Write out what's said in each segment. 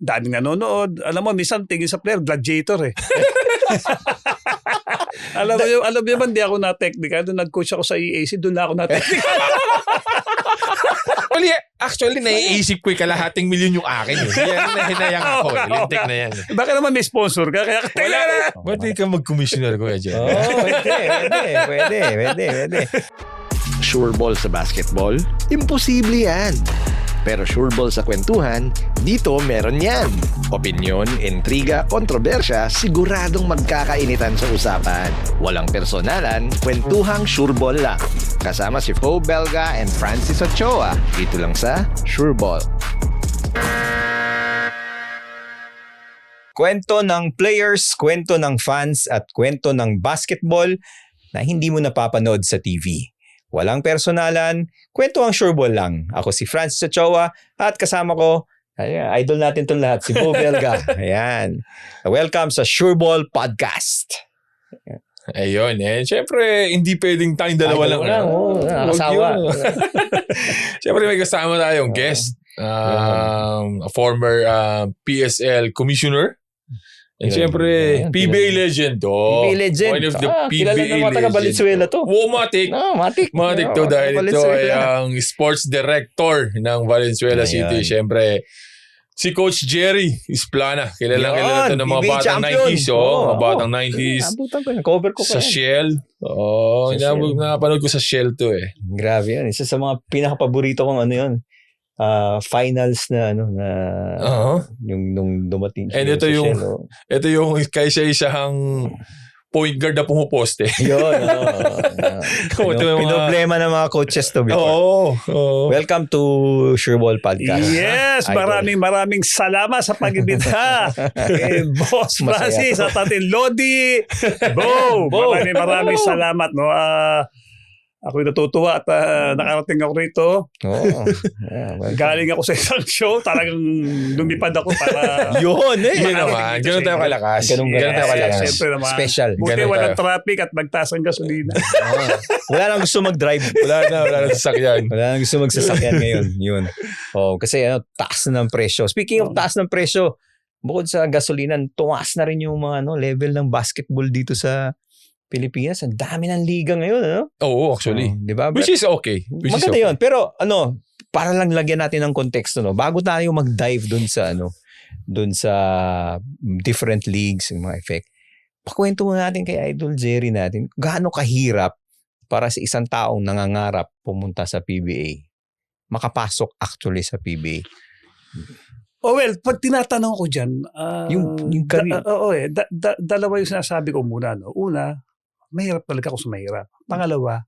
daming nanonood. Alam mo, minsan tingin sa player, gladiator eh. alam mo yun, hindi ako na-technical. Doon nag-coach ako sa EAC, doon na ako na-technical. Actually, naiisip ko yung kalahating milyon yung akin. Yan na hinayang ako. Lintik na yan. Baka naman may sponsor ka, kaya wala na. Ba't di ka mag-commissioner ko dyan? Pwede. Sure ball sa basketball? Imposible yan. Pero sure ball sa kwentuhan, dito meron yan. Opinyon, intriga, kontrobersya, siguradong magkakainitan sa usapan. Walang personalan, kwentuhang sure ball lang. Kasama si Fo Belga and Francis Ochoa. Dito lang sa Sure Ball. Kwento ng players, kwento ng fans, at kwento ng basketball na hindi mo napapanood sa TV. Walang personalan, kwento ang Sure Ball lang. Ako si Francis Ochoa at kasama ko, idol natin itong lahat, si Fo Belga. Ayan. Welcome sa Sure Ball Podcast. Ayun eh. Siyempre, hindi pwedeng tayong dalawa lang. Nakasawa. Siyempre, may kasama tayong guest. A former PSL commissioner. And siyempre, PBA legend to. PBA legend. One of the PBA kilala ng mga taga Valenzuela to. Matik. Matik to dahil ito ay ang sports director ng Valenzuela City. Siyempre, si Coach Jerry Isplana. Kilala to ng mga batang 90s. Mga batang 90s. Cover ko sa Shell. Napanood ko sa Shell to eh. Grabe yan. Isa sa mga pinaka-paborito kong ano yun. Finals na yung nung dumating. And ito yung kaysa-isang point guard na pumuposte. Yun. Pinoblema ng mga coaches to before. Welcome to Sure Ball Podcast. Yes, maraming salamat sa pag-ibita. Boss Francis at atin Lodi. Maraming salamat. No? Ako'y natutuwa at nakarating ako rito. Galing ako sa isang show. Talagang lumipad ako para... Yun naman. Ganun tayo kalakas. Siyempre naman. Special. Buti walang traffic at magtaas ang gasolina. Wala nang gusto mag-drive. Wala na sasakyan. Wala nang gusto magsasakyan ngayon. Yun. Kasi taas na ng presyo. Speaking of taas ng presyo, bukod sa gasolina, tumaas na rin yung mga level ng basketball dito sa Pilipinas. Ang dami ng liga ngayon, Oo, actually. Diba? Which is okay. Maganda yun. Pero, para lang lagyan natin ng konteksto, bago tayo mag-dive dun sa different leagues, yung mga effect, pakwento mo natin kay Idol Jerry natin, gaano kahirap para sa isang taong nangangarap pumunta sa PBA, makapasok actually sa PBA. Well, pag tinatanong ko dyan, yung career. Dalawa yung sinasabi ko muna. No? Una, mahirap talaga ako sa mahirap. Pangalawa,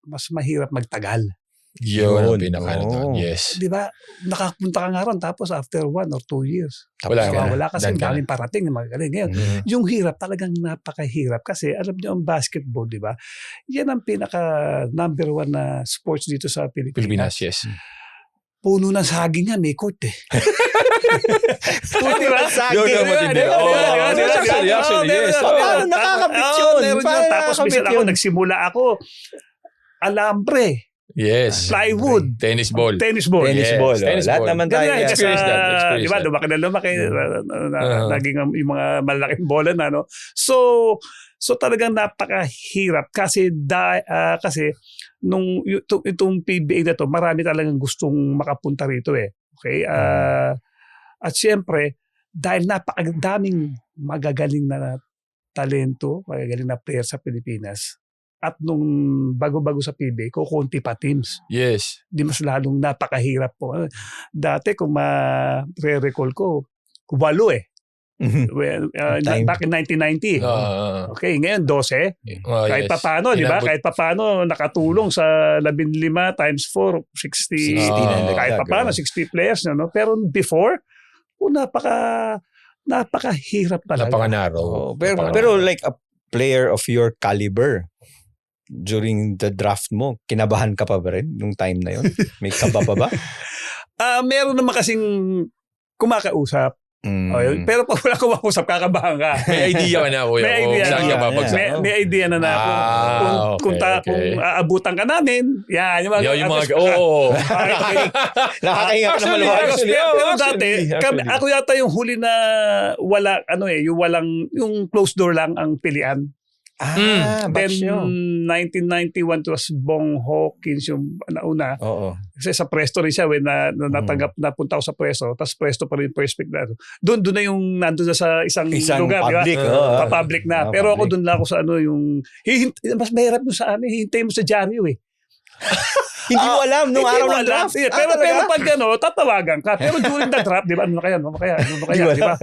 mas mahirap magtagal. Yun ang pinaka yes. Di ba? Nakapunta ka nga ron, tapos after 1 or 2 years. Wala kasi daming parating na magaling. Ngayon, yung hirap talagang napakahirap kasi alam niyo ang basketball, di ba? Yan ang pinaka number 1 na sports dito sa Pilipinas. Yes. Puno ng saging yan, may court eh. Puno ng saging. Actually, yes. Nakakabit yun. Tapos minsan ako, nagsimula ako, alambre. Yes. Plywood. Tennis ball. Lahat naman tayo. Di ba, lumaki. Naging yung mga malaking bola na. No? So talagang napakahirap kasi nung itong PBA na to, marami talagang gustong makapunta rito eh. Okay? At siyempre, dahil napakadaming magagaling na talento, magagaling na player sa Pilipinas, at nung bago-bago sa PBA, kukunti pa teams. Yes. Di mas lalong napakahirap po. Dati, kung ma-recall ko, 8 eh. Back in 1990. Okay, ngayon 12. Kahit pa paano, di ba? Kahit pa paano nakatulong sa 15 times 4, 60. Kahit pa paano, 60 players. No? Pero before, napakahirap talaga. Napaka-narrow. Pero like a player of your caliber, during the draft mo, kinabahan ka pa ba rin nung time na yon? May kaba pa ba? Meron naman kasing kumakausap. Pero pag wala kumakusap, kakabahan ka. May idea ka na, kuya. May idea Saan ka babagsak? May idea na ako. Kung aabutan ka namin, yan. Yung mga, Nakakahinga ka naman. Pero dati, ako yata yung huli na wala, yung closed door lang ang pilian. Then 1991 was Bong Hawkins yung nauna. Kasi sa Presto rin siya when natanggap napunta ako sa Presto, tapos Presto pa rin first pick na. Doon na yung nandun na sa isang lugar, public, public na. Pero ako doon lang ako sa yung mas mahirap doon sa hihintay mo sa dyaryo eh. Hindi mo alam nung araw ng draft. Pero pag tatawagan ka. Pero during the draft, di ba? Ano kaya? Di ba?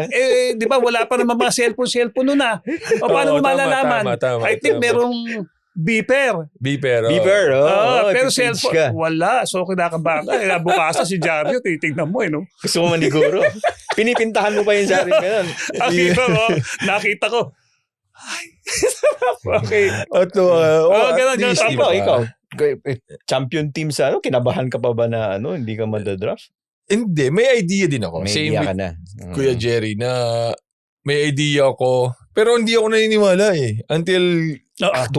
Di ba? Wala pa naman mga cellphone noon na. O paano mo malalaman? I think merong beeper. Pero cellphone, wala. So kinakabahan ka. Bukasan si Jario, titignan mo no? Gusto mo maniguro. Pinipintahan mo pa yung Jario ganun. Nakita ko. Okay. Ganun. Ikaw. Champion team sa kinabahan ka pa ba na hindi ka madadraft? Hindi, may idea din ako. May Same idea with ka na. Kuya Jerry na may idea ako. Pero hindi ako naniniwala until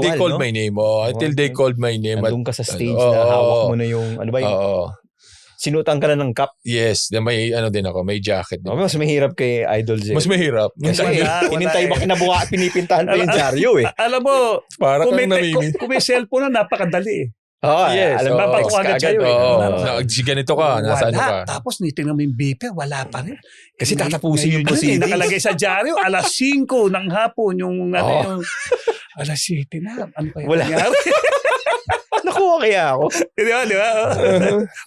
they called my name. Until they called my name. Nandun ka sa stage na hawak mo na yung sinutan ka na ng cap. Yes, may din ako, may jacket din. Mas mahirap kay Idol Jerry. Mas mahirap. Kasi hinintay ba kinabuka, pinipintahan pa yung Jario eh. Alam mo, para kung may cellphone na, napakadali eh. Yes. Alam mo, text ka agad. Ganito ka, nasaan ka? Tapos nitingnan mo yung beeper, wala pa rin. Kasi tatapusin yung proceedings. Nakalagay sa dyaryo, alas 5 ng hapon, yung alas 7 na. Ano kaya nangyari? Nakuha kaya ako. Di ba?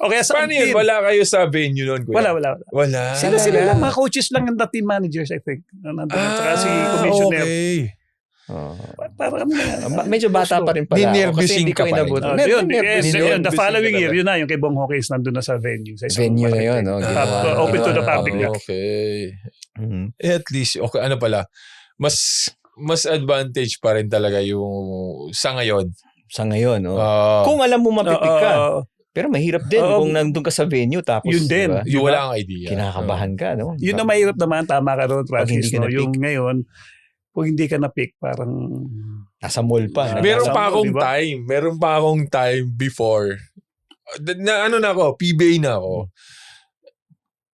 O kaya sa paano yun? Wala kayo sa venue nun, kuya? Wala. Sila lang, mga coaches lang and the team managers, I think. Saka si commissioner. Okay. Para kami na. Medyo bata pa rin pala ako kasi hindi ko inabot. The following year, yun na, yung kay Bong Hawkins nandun na sa venue. Venue na yun. Open to the public na. Okay. At least, okay, ano pala, mas advantage pa rin talaga yung sa ngayon. Kung alam mo mapipig ka. Pero mahirap din kung nandun ka sa venue tapos yun din. Diba? Yung wala kang idea. Kinakabahan ka, no? Yun na mahirap naman. Tama ka ron, Francis. Yung ngayon, kung hindi ka na-pick, parang nasa mall pa. Meron pa akong time before. PBA na ako.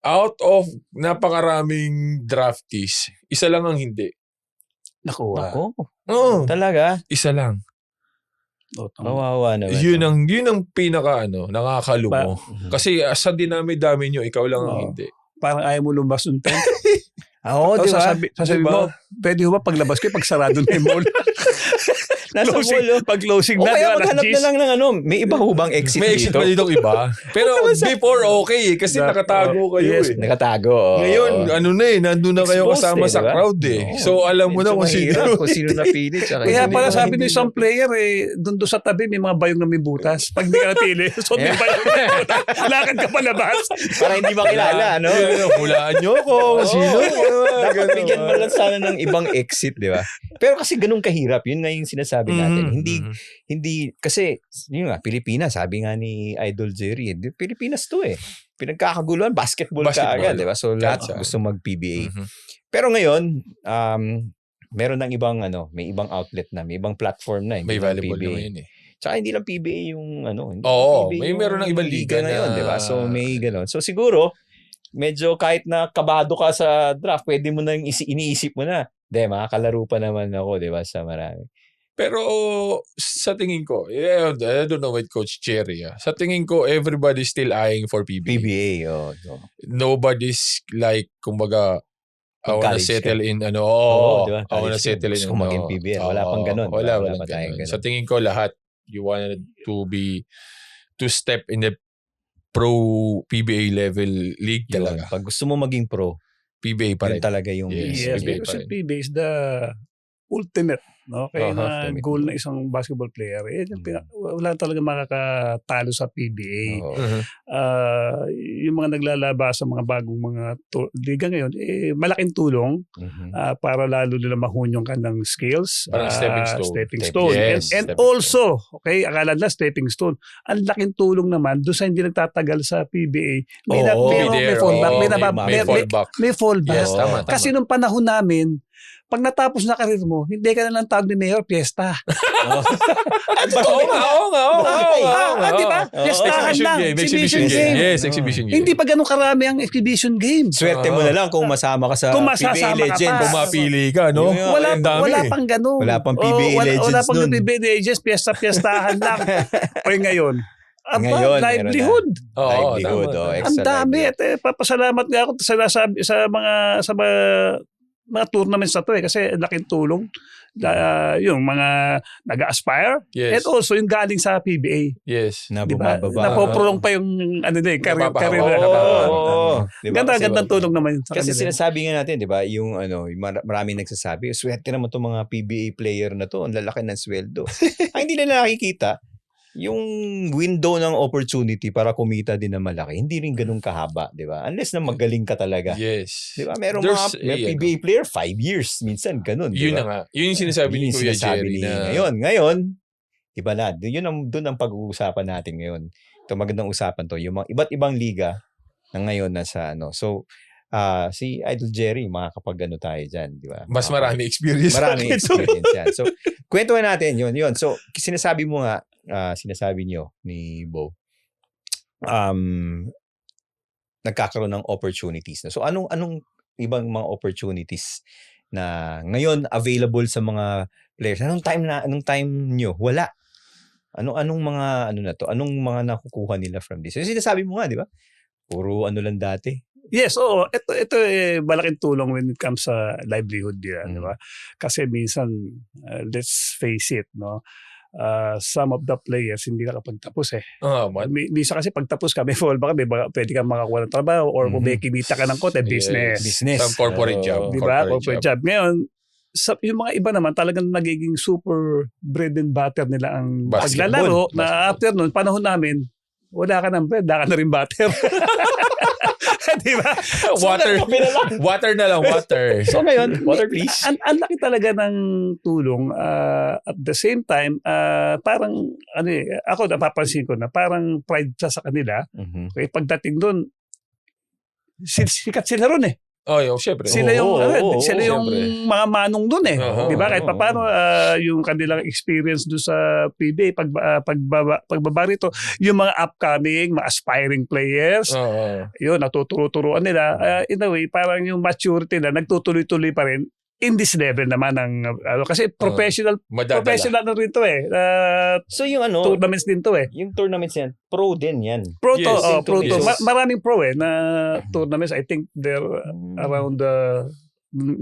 Out of napakaraming draftees, isa lang ang hindi. Nakuha. Oo. Talaga? Isa lang. Kawawa naman. Yun ang pinaka nakakalumo. Kasi sa dinami-dami nyo, ikaw lang ang hindi. Parang ayaw mo lumabas ng tent. Oo, di ba? Sasabi mo, pwede ba paglabas ko, pag sarado na yung mall? Nasa mall. Pag closing na, kaya maghanap na lang ng may iba hubang exit dito. May exit pa dito iba. Pero before, okay kasi nakatago kayo Nakatago. Ngayon, nandun na kayo kasama sa crowd So, alam mo na kung sino napili. Kaya pala sabi ng isang player doon sa tabi, may mga bayong na may butas. Pag hindi ka napili, so may bayong na may butas. Lakad ka palabas. Para hindi makilala, no? Hulaan nyo ako. Sino? Dapat bigyan mo lang sana ng ibang exit, di ba? Pero kasi ganun kahirap. Yun nga yung sinasabi natin. Hindi, kasi, yun nga, Pilipinas, sabi nga ni Idol Jerry, Pilipinas to pinagkakaguluhan, basketball ka agad, di ba? So, lahat gusto mag-PBA. Pero ngayon, meron ng ibang, may ibang outlet na, may ibang platform na. May volleyball naman yun Tsaka hindi lang PBA yung, meron ng ibang liga na yun, di ba? So, may ganun. So, siguro, medyo kahit na kabado ka sa draft, pwede mo nang iniisip mo na. Makakalaro pa naman ako, di ba, sa marami. Pero sa tingin ko, I don't know with Coach Cherry. Sa tingin ko, everybody's still eyeing for PBA. Nobody's like, kumbaga, I wanna settle in, diba? I wanna settle in. Gusto ko maging PBA. Wala pang ganun. Wala ganun. Sa tingin ko, lahat, you wanted to step in the pro PBA level league talaga. Pag gusto mo maging pro, PBA pa rin. Yun talaga yung PBA is the ultimate no? Kaya na goal ng isang basketball player, wala talaga makakatalo sa PBA. Yung mga naglalaba sa mga bagong mga liga ngayon, malaking tulong para lalo nila mahon yung kanilang skills. Parang stepping stone. Yes, and also, okay, akala nila stepping stone. Ang laking tulong naman doon sa hindi nagtatagal sa PBA. May fallback. May fallback. Yes, tama. Kasi nung panahon namin, pag natapos na karir mo, hindi ka na lang tawag ni Mayor, piyesta. Oo nga. Di ba? Piyestahan lang. Exhibition game. Yes, exhibition game. Hindi pa ganun karami ang exhibition game. Swerte mo na lang kung masama ka sa PBA Legends. Kung mapili ka, no? Wala pang ganun. Wala pang PBA Legends wala pang nun. PBA Legends, piyestahan lang. O ngayon, Ngayon, livelihood. Livelihood. Ang dami. At papasalamat nga ako sa mga tournaments na to kasi laking tulong. Yung mga nag-aspire. Yes. And also yung galing sa PBA. Yes. Diba? Napoprolong pa yung career. Gandang tulong naman sa kasi kanila. sinasabi nga natin, di ba, yung maraming nagsasabi, swerte naman itong mga PBA player na to, ang lalaki ng sweldo. Ang hindi na nakikita, yung window ng opportunity para kumita din na malaki, hindi rin ganun kahaba, di ba? Unless na magaling ka talaga. Yes. Di ba? Merong mga PBA player, 5 years. Minsan, ganun. Yun na nga. Yun yung sinasabi ni Kuya Jerry na... Ngayon, iba na. Doon ang pag-uusapan natin ngayon. Ito magandang usapan to. Yung mga iba't ibang liga na ngayon nasa So, si Idol Jerry, makakapag tayo dyan, di ba? Mas marami experience. Maraming experience yan. So, kwentuhan natin yun. So, sinasabi mo nga, sinasabi niyo ni Bo, nagkakaroon ng opportunities. So, anong ibang mga opportunities na ngayon available sa mga players? Anong time niyo? Wala. Anong mga Anong mga nakukuha nila from this? So, sinasabi mo nga, di ba? Puro lang dati. Yes, oo. Ito malaking tulong when it comes sa livelihood yan, di ba? Kasi minsan, let's face it, no? Some of the players hindi nakapagtapos minsan kasi pagtapos ka, may fallback ka, pwede kang makakuha ng trabaho or kung may kinita ka ng konti, business. Some corporate job. Di ba? Corporate job. Ngayon, yung mga iba naman talagang nagiging super bread and butter nila ang paglalaro na after nun, panahon namin, wala ka ng bread, wala ka na rin butter. Di ba? Water na lang. So ngayon, water please. Ang laki talaga ng tulong. At the same time, parang, ako napapansin ko na parang pride sa kanila. Okay, pagdating doon, sikat sila ron syempre. Sila yung mga manong doon di ba? Kahit paano yung kanilang experience doon sa PBA pagbaba rito, yung mga upcoming, mga aspiring players, yun, natuturo-turuan nila. In a way, parang yung maturity na nagtutuloy-tuloy pa rin in this level naman ng kasi professional na rin to so yung tournaments din to yung tournaments yan pro din yan pro to maraming pro na tournaments. I think they're around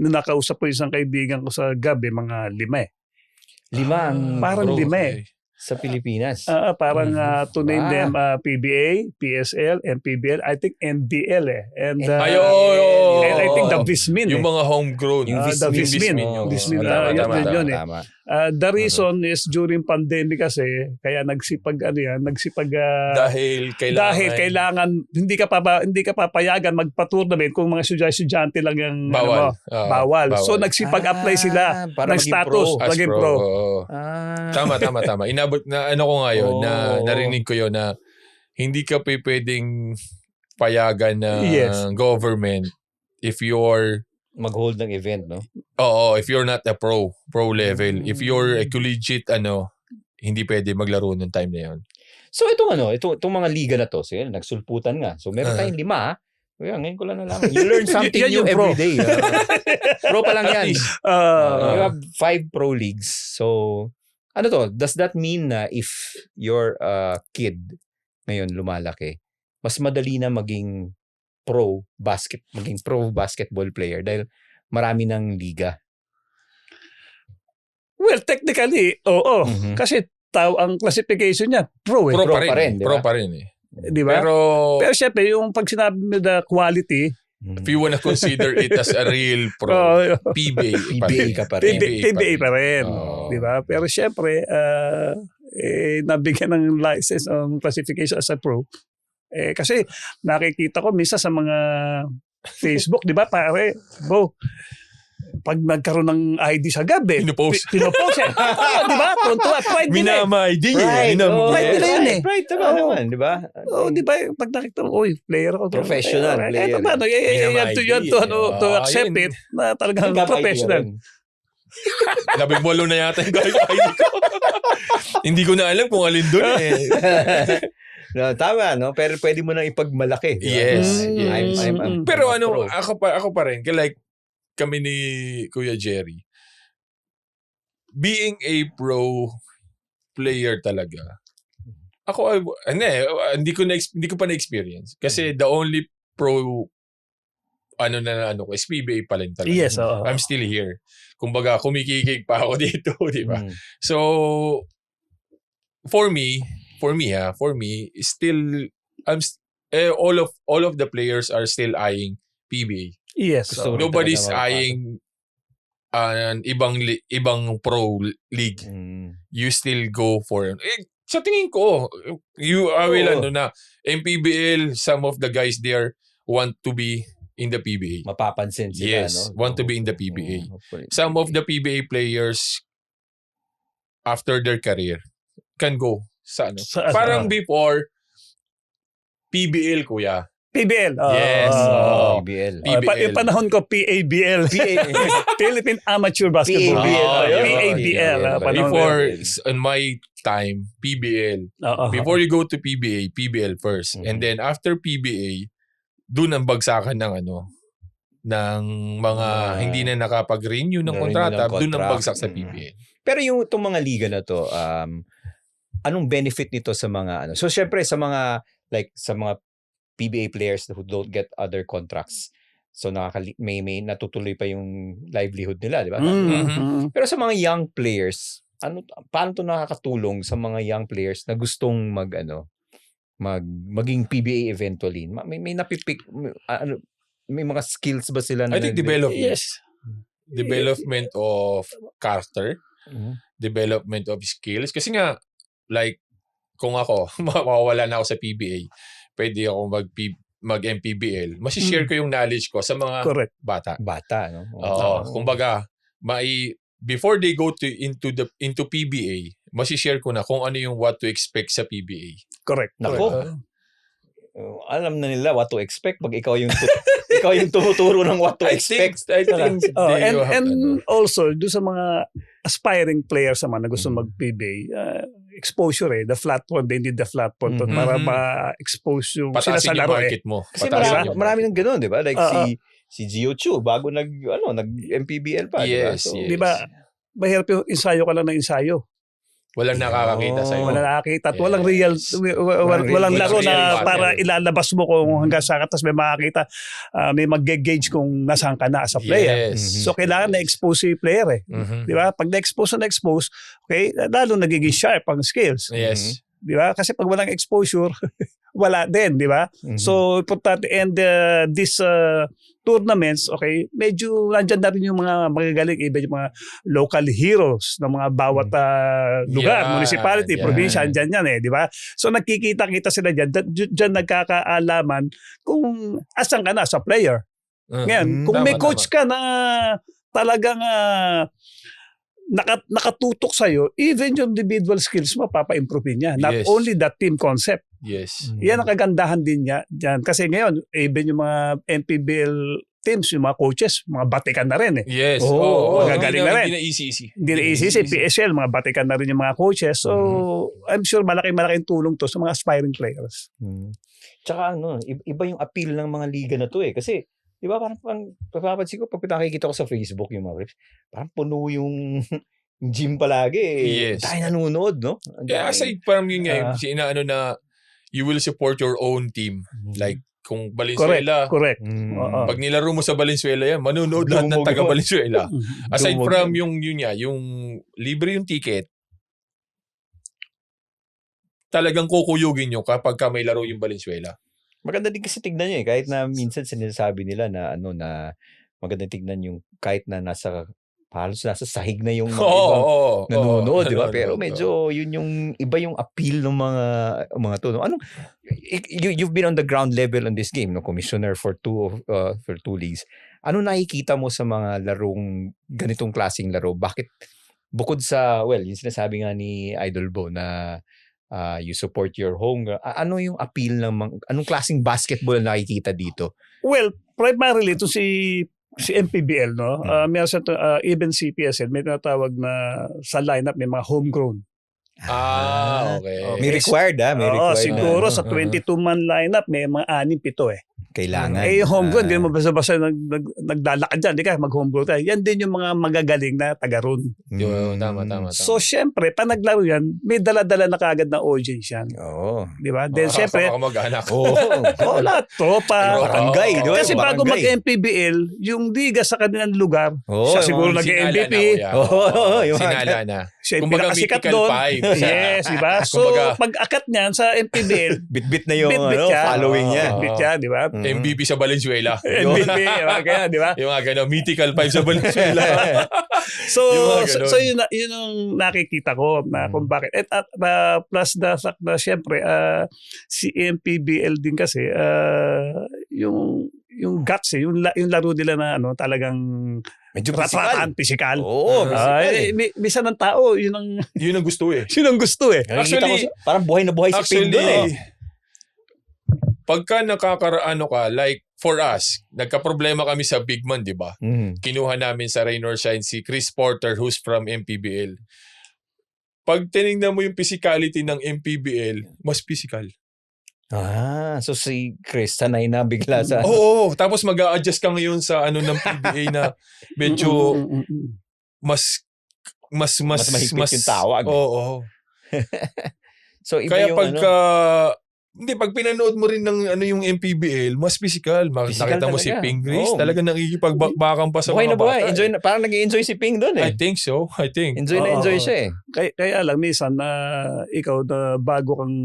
nakausap ko isang kaibigan ko sa gabi, mga 5 parang 5 sa Pilipinas. Parang to name them PBA, PSL, and PBL. I think NBL And I think the Vismin. Yung mga homegrown. Yung Vismin. Tama. The reason is during pandemic kasi kaya nagsipag dahil kailangan hindi ka papayagan magpa-tournament kung mga estudyante lang yung bawal. So nagsipag-apply sila ng status naging pro. Tama. Inabot na ko ngayon na narinig ko yon na hindi ka pwedeng payagan ng government if you're mag-hold ng event, no? Oo, if you're not a pro level. If you're a collegiate, hindi pwede maglaro nung time na yun. So itong mga liga na to, so yun, nagsulputan nga. So meron tayong 5, Kaya ngayon ko lang nalaman. You learn something new every day. Pro pa lang yan. You have 5 pro leagues. So, does that mean na if your kid ngayon lumalaki, mas madali na maging pro basketball player dahil marami ng liga? Well, technically, oo. Kasi ang classification niya, pro pa rin. Di ba? Pero syempre, yung pag sinabi mo the quality, if you wanna consider it as a real pro, PBA ka pa rin. PBA pa rin. Di ba? Pero syempre, nabigyan ng license ng classification as a pro. Kasi nakikita ko minsan sa mga Facebook, di ba pare, pag nagkaroon ng ID sa gabi, Pinopost di ba? Tuntua, pride nila. Minama-ID niya. Pride nila yun eh. Pride naman, di ba? Di ba? Pag nakita mo, player ako. Professional player. Paano? To accept it na talagang professional. 18 na yata yung ID ko. Hindi ko na alam kung alin doon No, tama, no? Pero pwede mo nang ipagmalaki. Yes. Pero pro. ako pa rin, like kami ni Kuya Jerry, being a pro player talaga, hindi ko pa na-experience. Kasi the only pro is PBA pa rin talaga. Yes, I'm still here. Kumbaga, kumikikig pa ako dito, di ba? So, for me, still, all of the players are still eyeing PBA. Yes. Nobody's eyeing an ibang pro league. You still go for it. Sa tingin ko, you will na MPBL, some of the guys there want to be in the PBA. Mapapansin sila, yes, want to be in the PBA. Some of the PBA players, after their career, can go sa parang before, PBL, kuya. PBL. Yes. PBL. Yung panahon ko, PABL. Philippine Amateur Basketball. PABL. Before, in my time, PBL. Before you go to PBA, PBL first. And then after PBA, dun ang bagsakan ng ng mga hindi na nakapag-renew ng kontrata, dun ang bagsak sa PBL. Pero itong mga liga na to, anong benefit nito sa mga So syempre sa mga PBA players who don't get other contracts. So may natutuloy pa yung livelihood nila, di ba? Pero sa mga young players, paano to nakakatulong sa mga young players na gustong maging PBA eventually? May napipick may mga skills ba sila I think development. Yes. Development of character, development of skills. Kasi nga, like, kung ako, mawawala na ako sa PBA, pwede ako mag-MPBL. Masishare ko yung knowledge ko sa mga bata. No? Kumbaga, before they go into PBA, masishare ko na kung ano yung what to expect sa PBA. Correct. Nako. Alam na nila what to expect pag ikaw yung tumuturo ng what to expect. I think and also do sa mga aspiring players naman na gusto mag-PBA, exposure the platform, they need the platform para ma-expose yung sila sa laro market mo. Kasi marami nang ganoon, di ba? Like si Gio Chu bago nag-MPBL pa, yes, di ba? Mahirap yung ensayo ka lang ng ensayo. Walang nakakakita sa'yo. Walang nakakita at walang real, walang laro na para ilalabas mo kung hanggang saan ka, tapos may makakita, may mag-gauge kung nasaan ka na as a player. Yes. So, kailangan na-expose si player Di ba? Pag na-expose, okay, lalo nagiging sharp ang skills. Yes. Di ba? Kasi pag walang exposure, wala din, di ba? So, importante, and these tournaments, okay, medyo nandyan na rin yung mga magagaling, iba yung mga local heroes ng mga bawat lugar, municipality, probinsya, andyan yan di ba? So, nagkikita-kita sila dyan nagkakaalaman kung asan ka na sa player. Ngayon, kung may coach ka na talagang nakatutok sa'yo, even yung individual skills mo, papa-improve niya. Not only that team concept. Yes. Yan ang kagandahan din niya dyan. Kasi ngayon, even yung mga MPBL teams, yung mga coaches, mga batikan na rin Yes. Magagaling na rin. Hindi na easy. Hindi na easy. PSL, mga batikan na rin yung mga coaches. So, I'm sure malaking tulong to sa mga aspiring players. Tsaka iba yung appeal ng mga liga na to Kasi, di ba parang papapansin ko, pag nakikita ko sa Facebook yung mga clips, parang puno yung gym palagi. Yes. Tayo nanonood, no? Aside parang yun inaano na you will support your own team. Like, kung Valenzuela. Correct. Pag nilaro mo sa Valenzuela yan, manunood lahat ng taga Valenzuela. Aside from yung libre yung ticket, talagang kukuyugin nyo kapag may laro yung Valenzuela. Maganda din kasi tignan nyo kahit na minsan sinasabi nila na na maganda tignan yung kahit na nasa halos nasa sahig na yung mga ibang nanonood, di ba? Pero medyo yun yung iba yung appeal ng mga to. No? Anong you've been on the ground level on this game, no? Commissioner for two leagues. Ano nakikita mo sa mga larong ganitong klaseng laro? Bakit bukod sa yung sinasabi nga ni Idol Bo na you support your home, ano yung appeal ng anong klaseng basketball na nakikita dito? Well, primarily to si MPBL, no? Meron sa even CPSL may tinatawag na sa lineup may mga homegrown. Okay. May required may required. Siguro sa 22-man lineup may mga 6-7 Kailangan. Yung homegrown, hindi mo basta-basta naglalakad dyan, di ka mag-homegrown tayo. Yan din yung mga magagaling na taga-roon. Tama. So, syempre, pa naglaro yan, may dala-dala na kagad na audience yan. Oo. Di ba? Then, syempre, mag-anak. lahat, tropa. Barangay, di ba? Kasi bago mag-MPBL, yung liga sa kanilang lugar, siya siguro nag-MVP. Sinala na. Siya yung pinakasikat doon. Yes, di ba? So, pag-akat niyan sa MPBL, bit-bit na yung following niya. Bit-bit niya, di ba? MVP sa Valenzuela. MVP, kaya, di ba? Yung mga gano'n, mythical 5 sa Valenzuela. So yun yung nakikita ko na kung bakit. At plus the fact na syempre, si MPBL din kasi, yung guts yung laro nila na talagang medyo physical. Oo, misa ng tao, yun ang gusto eh. Yun ang gusto eh. Actually, parang buhay na buhay si Ping doon eh. Pagka nakakaano ka, like for us, nagka-problema kami sa big man, di ba? Kinuha namin sa Rain or Shine si Chris Porter who's from MPBL. Pag tinignan mo yung physicality ng MPBL, mas physical. So si Chris, sanay na bigla sa... Oo, tapos mag-a-adjust ka ngayon sa ng PBA na medyo mas mahigpit yung tawag. Oo. So iba kaya yung pagka... Hindi, pag pinanood mo rin ng yung MPBL, mas physical. Nakita mo si Ping Chris, talaga nakikipagbakan pa sa buhay mga na buhay. bata. Parang nag-enjoy si Ping doon eh. I think so. Enjoy siya eh. Kaya lang, minsan ikaw na bago kang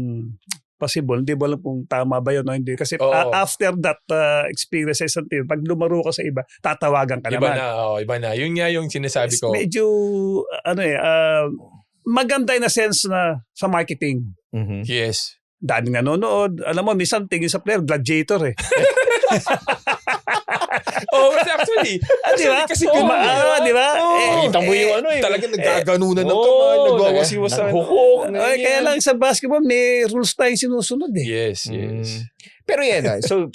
possible, hindi mo alam kung tama ba yun o hindi. Kasi after that experience sa isang team, pag lumaro ka sa iba, tatawagan ka naman. Iba na. Yun nga yung sinasabi ko. Medyo, maganda in a sense na sa marketing. Yes. Daming nanonood. Alam mo, minsan tingin sa player, gladiator eh. Actually. Di ba? Kasi di ba? Kita mo yung talagang nagkaganunan ng kamay, nagwawasiwasan. Kaya lang sa basketball, may rules tayong sinusunod eh. Yes. Pero yan, so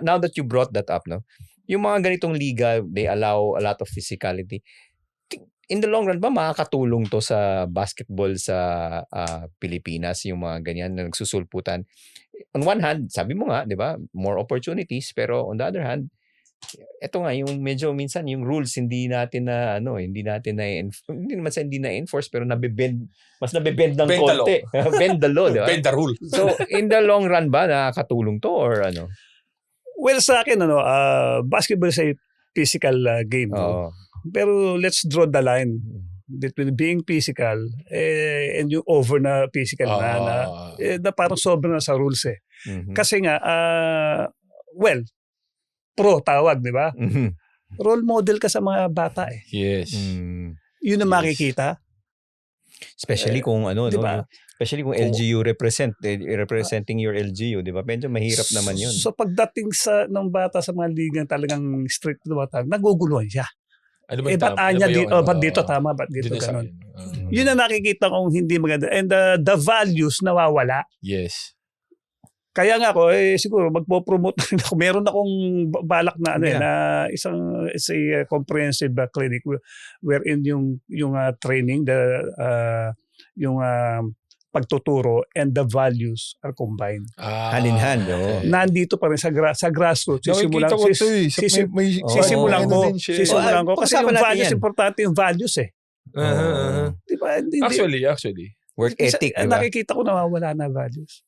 now that you brought that up, no? Yung mga ganitong liga, they allow a lot of physicality. In the long run ba makakatulong to sa basketball sa Pilipinas, yung mga ganyan na nagsusulputan? On one hand, sabi mo nga, 'di ba, more opportunities, pero on the other hand, eto nga yung medyo minsan yung rules hindi natin na hindi na enforce pero mas nabebend ng konti. Bend the law, 'di ba? Bend the rule. So, in the long run ba nakakatulong to or ano? Well, sa akin basketball is a physical game. Pero let's draw the line between being physical and yung over na physical na parang sobra na sa rules eh. Kasi nga, pro tawag, di ba? Role model ka sa mga bata eh. Yes. Yun ang makikita. Especially kung diba? Especially kung LGU representing your LGU, di ba? Medyo mahirap naman yun. So pagdating ng bata sa mga ligang talagang strict na bata, naguguluhan siya. Ba't dito tama, ba't dito ganun. Yun ang nakikita kong hindi maganda. And the values nawawala. Yes. Kaya nga ako, siguro magpo-promote rin ako. Meron akong balak na na isang comprehensive clinic wherein yung training, yung pagtuturo and the values are combined. Hand in hand. Nandito pa rin sa grassroots. Sisimulan ko. Kasi yung values, importante yung values eh. Diba? Actually. Work ethic. Diba? Nakikita ko nawawala na values.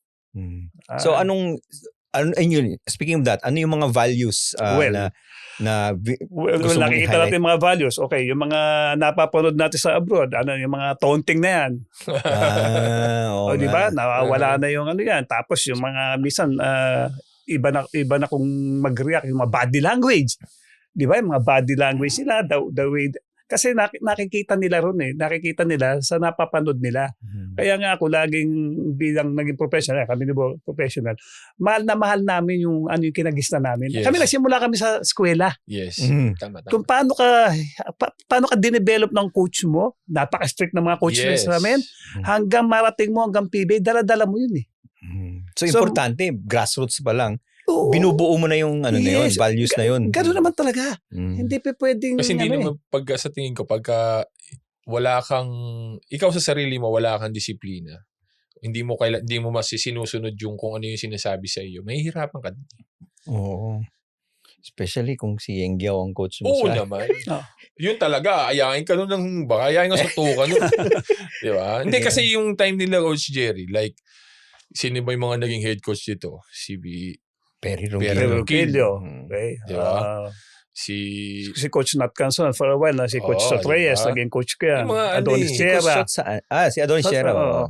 So speaking of that, ano yung mga values nakikita natin yung mga values. Okay, yung mga napapanood natin sa abroad, yung mga taunting na yan. Di ba? Nawawala na yung yan. Tapos yung mga minsan iba na kung mag-react yung mga body language. di ba, yung mga body language nila, the way, kasi nakikita nila ron nakikita nila sa napapanood nila. Kaya nga ako laging bilang naging professional, kami ni professional, mahal namin yung yung kinagista namin. Yes. Kami nagsimula kami sa eskwela. Yes. Tama. Kung paano ka dinevelop ng coach mo, napaka-strict ng mga coaches namin, hanggang marating mo hanggang PBA, dala-dala mo yun So importante, grassroots pa lang. Binubuo mo na yung na yun, values na yun. Gano'n naman talaga. Hindi pa pwedeng kasi hindi naman sa tingin ko pagka wala kang ikaw sa sarili mo, wala kang disiplina. Hindi mo sinusunod yung kung ano yung sinasabi sa iyo. Mahihirapan ka. Oo. Especially kung si Yengyao ang coach mo. Oo naman. Yun talaga, ayahin ka nun ayahin ka sa tuka nun. Di ba? Hindi kasi yung time nila Coach Jerry, like sino ba yung mga naging head coach dito? Si Perry Ronquillo. Okay. Diba? Si Coach Nat Canson for a while, si Coach Sotreyes, naging coach ko yan. Adonis Sierra. Si Adonis Sierra.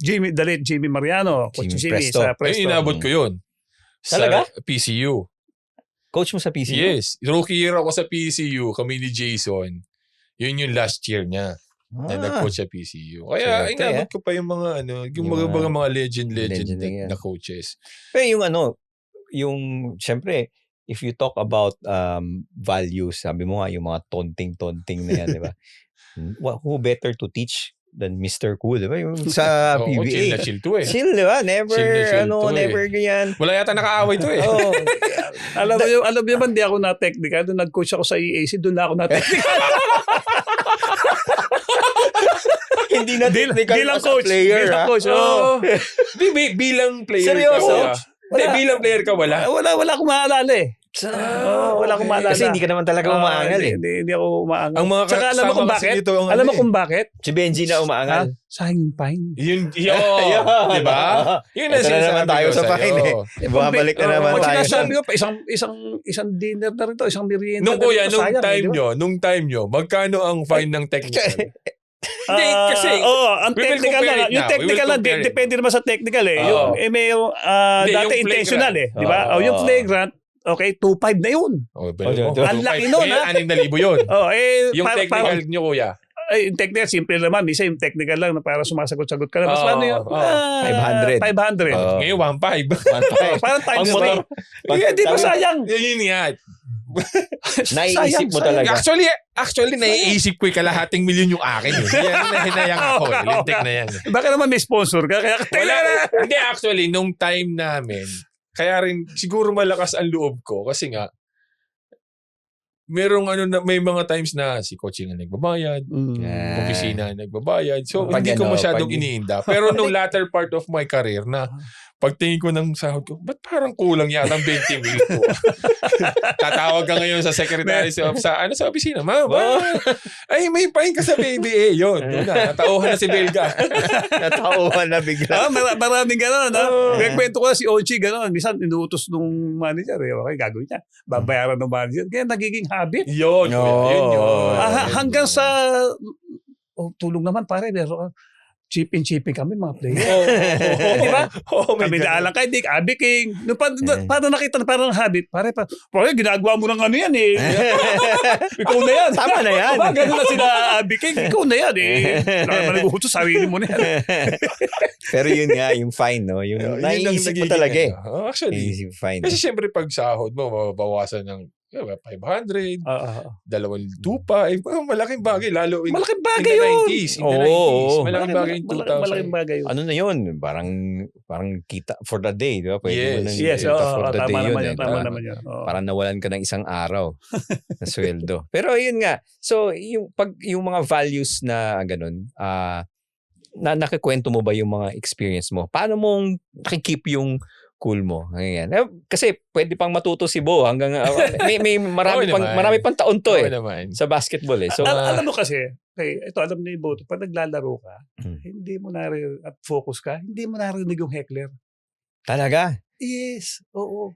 Jimmy Mariano. Coach Jimmy sa Preston. Ay, inabot ko yun. Talaga? Sa PCU. Coach mo sa PCU? Yes. Rookie year ako sa PCU, kami ni Jason. Yun yung last year niya. Na nag-coach sa PCU. Kaya inabot ko pa yung mga yung mga legend na coaches. Pero yung syempre, if you talk about values, sabi mo nga yung mga tonting na yan, di ba? Who better to teach than Mr. Cool, di ba? Yung sa PBA. Chill to Chill, di ba? Never, never ganyan. Wala yata nakaaway to Alam mo yun, di ako na-technical. Doon nag-coach ako sa EAC, doon na ako na-technical. Hindi na technical bilang as a player. Bilang coach. Bilang player. Seryoso? Bilang player ka, wala. Wala akong maalala wala akong maalala. Kasi hindi ka naman talaga umaangal Hindi ako umaangal. Ang mga Tsaka alam mo kung bakit? Alam mo kung bakit? Si Benji na umaangal. Sayang yung fine. Yun, di ba? Yun na naman tayo sa fine Babalik na naman tayo. Sabi ko, isang dinner na rin to, isang merienda. Nung time nyo, magkano ang fine ng technical? Hindi, kasi ang technical lang. Yung technical lang, depende naman sa technical may dati intentional di ba? Yung flagrant, okay, 2.5 na yun. Ang laki nun, ha? 6,000 yun. Yung technical nyo, kuya. Yung technical, simple naman. Misa yung technical lang na para sumasagot-sagot ka lang. Mas paano yun? 500. Ngayon, 1.5. Parang times 3. Hindi ba sayang? Yun yan. Naiisip mo talaga. Actually, naiisip ko yung kalahating milyon yung akin. Yan na hinayang ako. Lintik na yan. Baka naman may sponsor ka. Kaya Hindi, actually, nung time namin, kaya rin, siguro malakas ang loob ko. Kasi nga, may mga times na si coaching ang nagbabayad, opisina ang nagbabayad. So, hindi ko masyadong iniinda. Pero nung latter part of my career na pagtingin ko ng sahod ko, ba't parang kulang yata ang 20 mil ko? Tatawag ka ngayon sa secretary sa opisina. Ma'am, ay may fine ka sa PBA. Yun, natauhan na si Belga. Natauhan na bigla. Maraming gano'n. Kwento ko na si Ochi gano'n. Minsan, inuutos nung manager. Okay, gagawin niya. Babayaran ng manager. Kaya nagiging habit. Yun. Hanggang sa tulong naman pare. Pero chipping kami mga player. Di ba? Kami naalang kay Dick, Abby King. Paano nakita na parang habit? Pare, ginagawa mo ng ano yan Ikaw na yan. Tama na yan. Ganun na sila Abby King. Ikaw na yan Nakagutos, sarili mo na yan. Pero yun nga, yung fine, no? Yung naiisip mo talaga Actually. Fine. Kasi siyempre pag sahod mo, mababawasan ng 500, 2,500, malaking bagay, lalo in malaking the bagay yun. 90s. In the 90s, malaking bagay in 2000. Malaking bagay yun. Ano na yun? Parang kita for the day, di ba? Pwede kita for the day yun. Tama naman yun. Parang nawalan ka ng isang araw na sweldo. Pero yun nga, so yung mga values na ganun, na nakikwento mo ba yung mga experience mo? Paano mong nakikip yung cool mo? Ganyan. Kasi pwede pang matuto si Bo hanggang may marami pang taon to sa basketball So alam mo kasi, ito alam ni Bo, pag naglalaro ka, hindi mo at focus ka, hindi mo narinig yung heckler. Talaga? Yes, oo.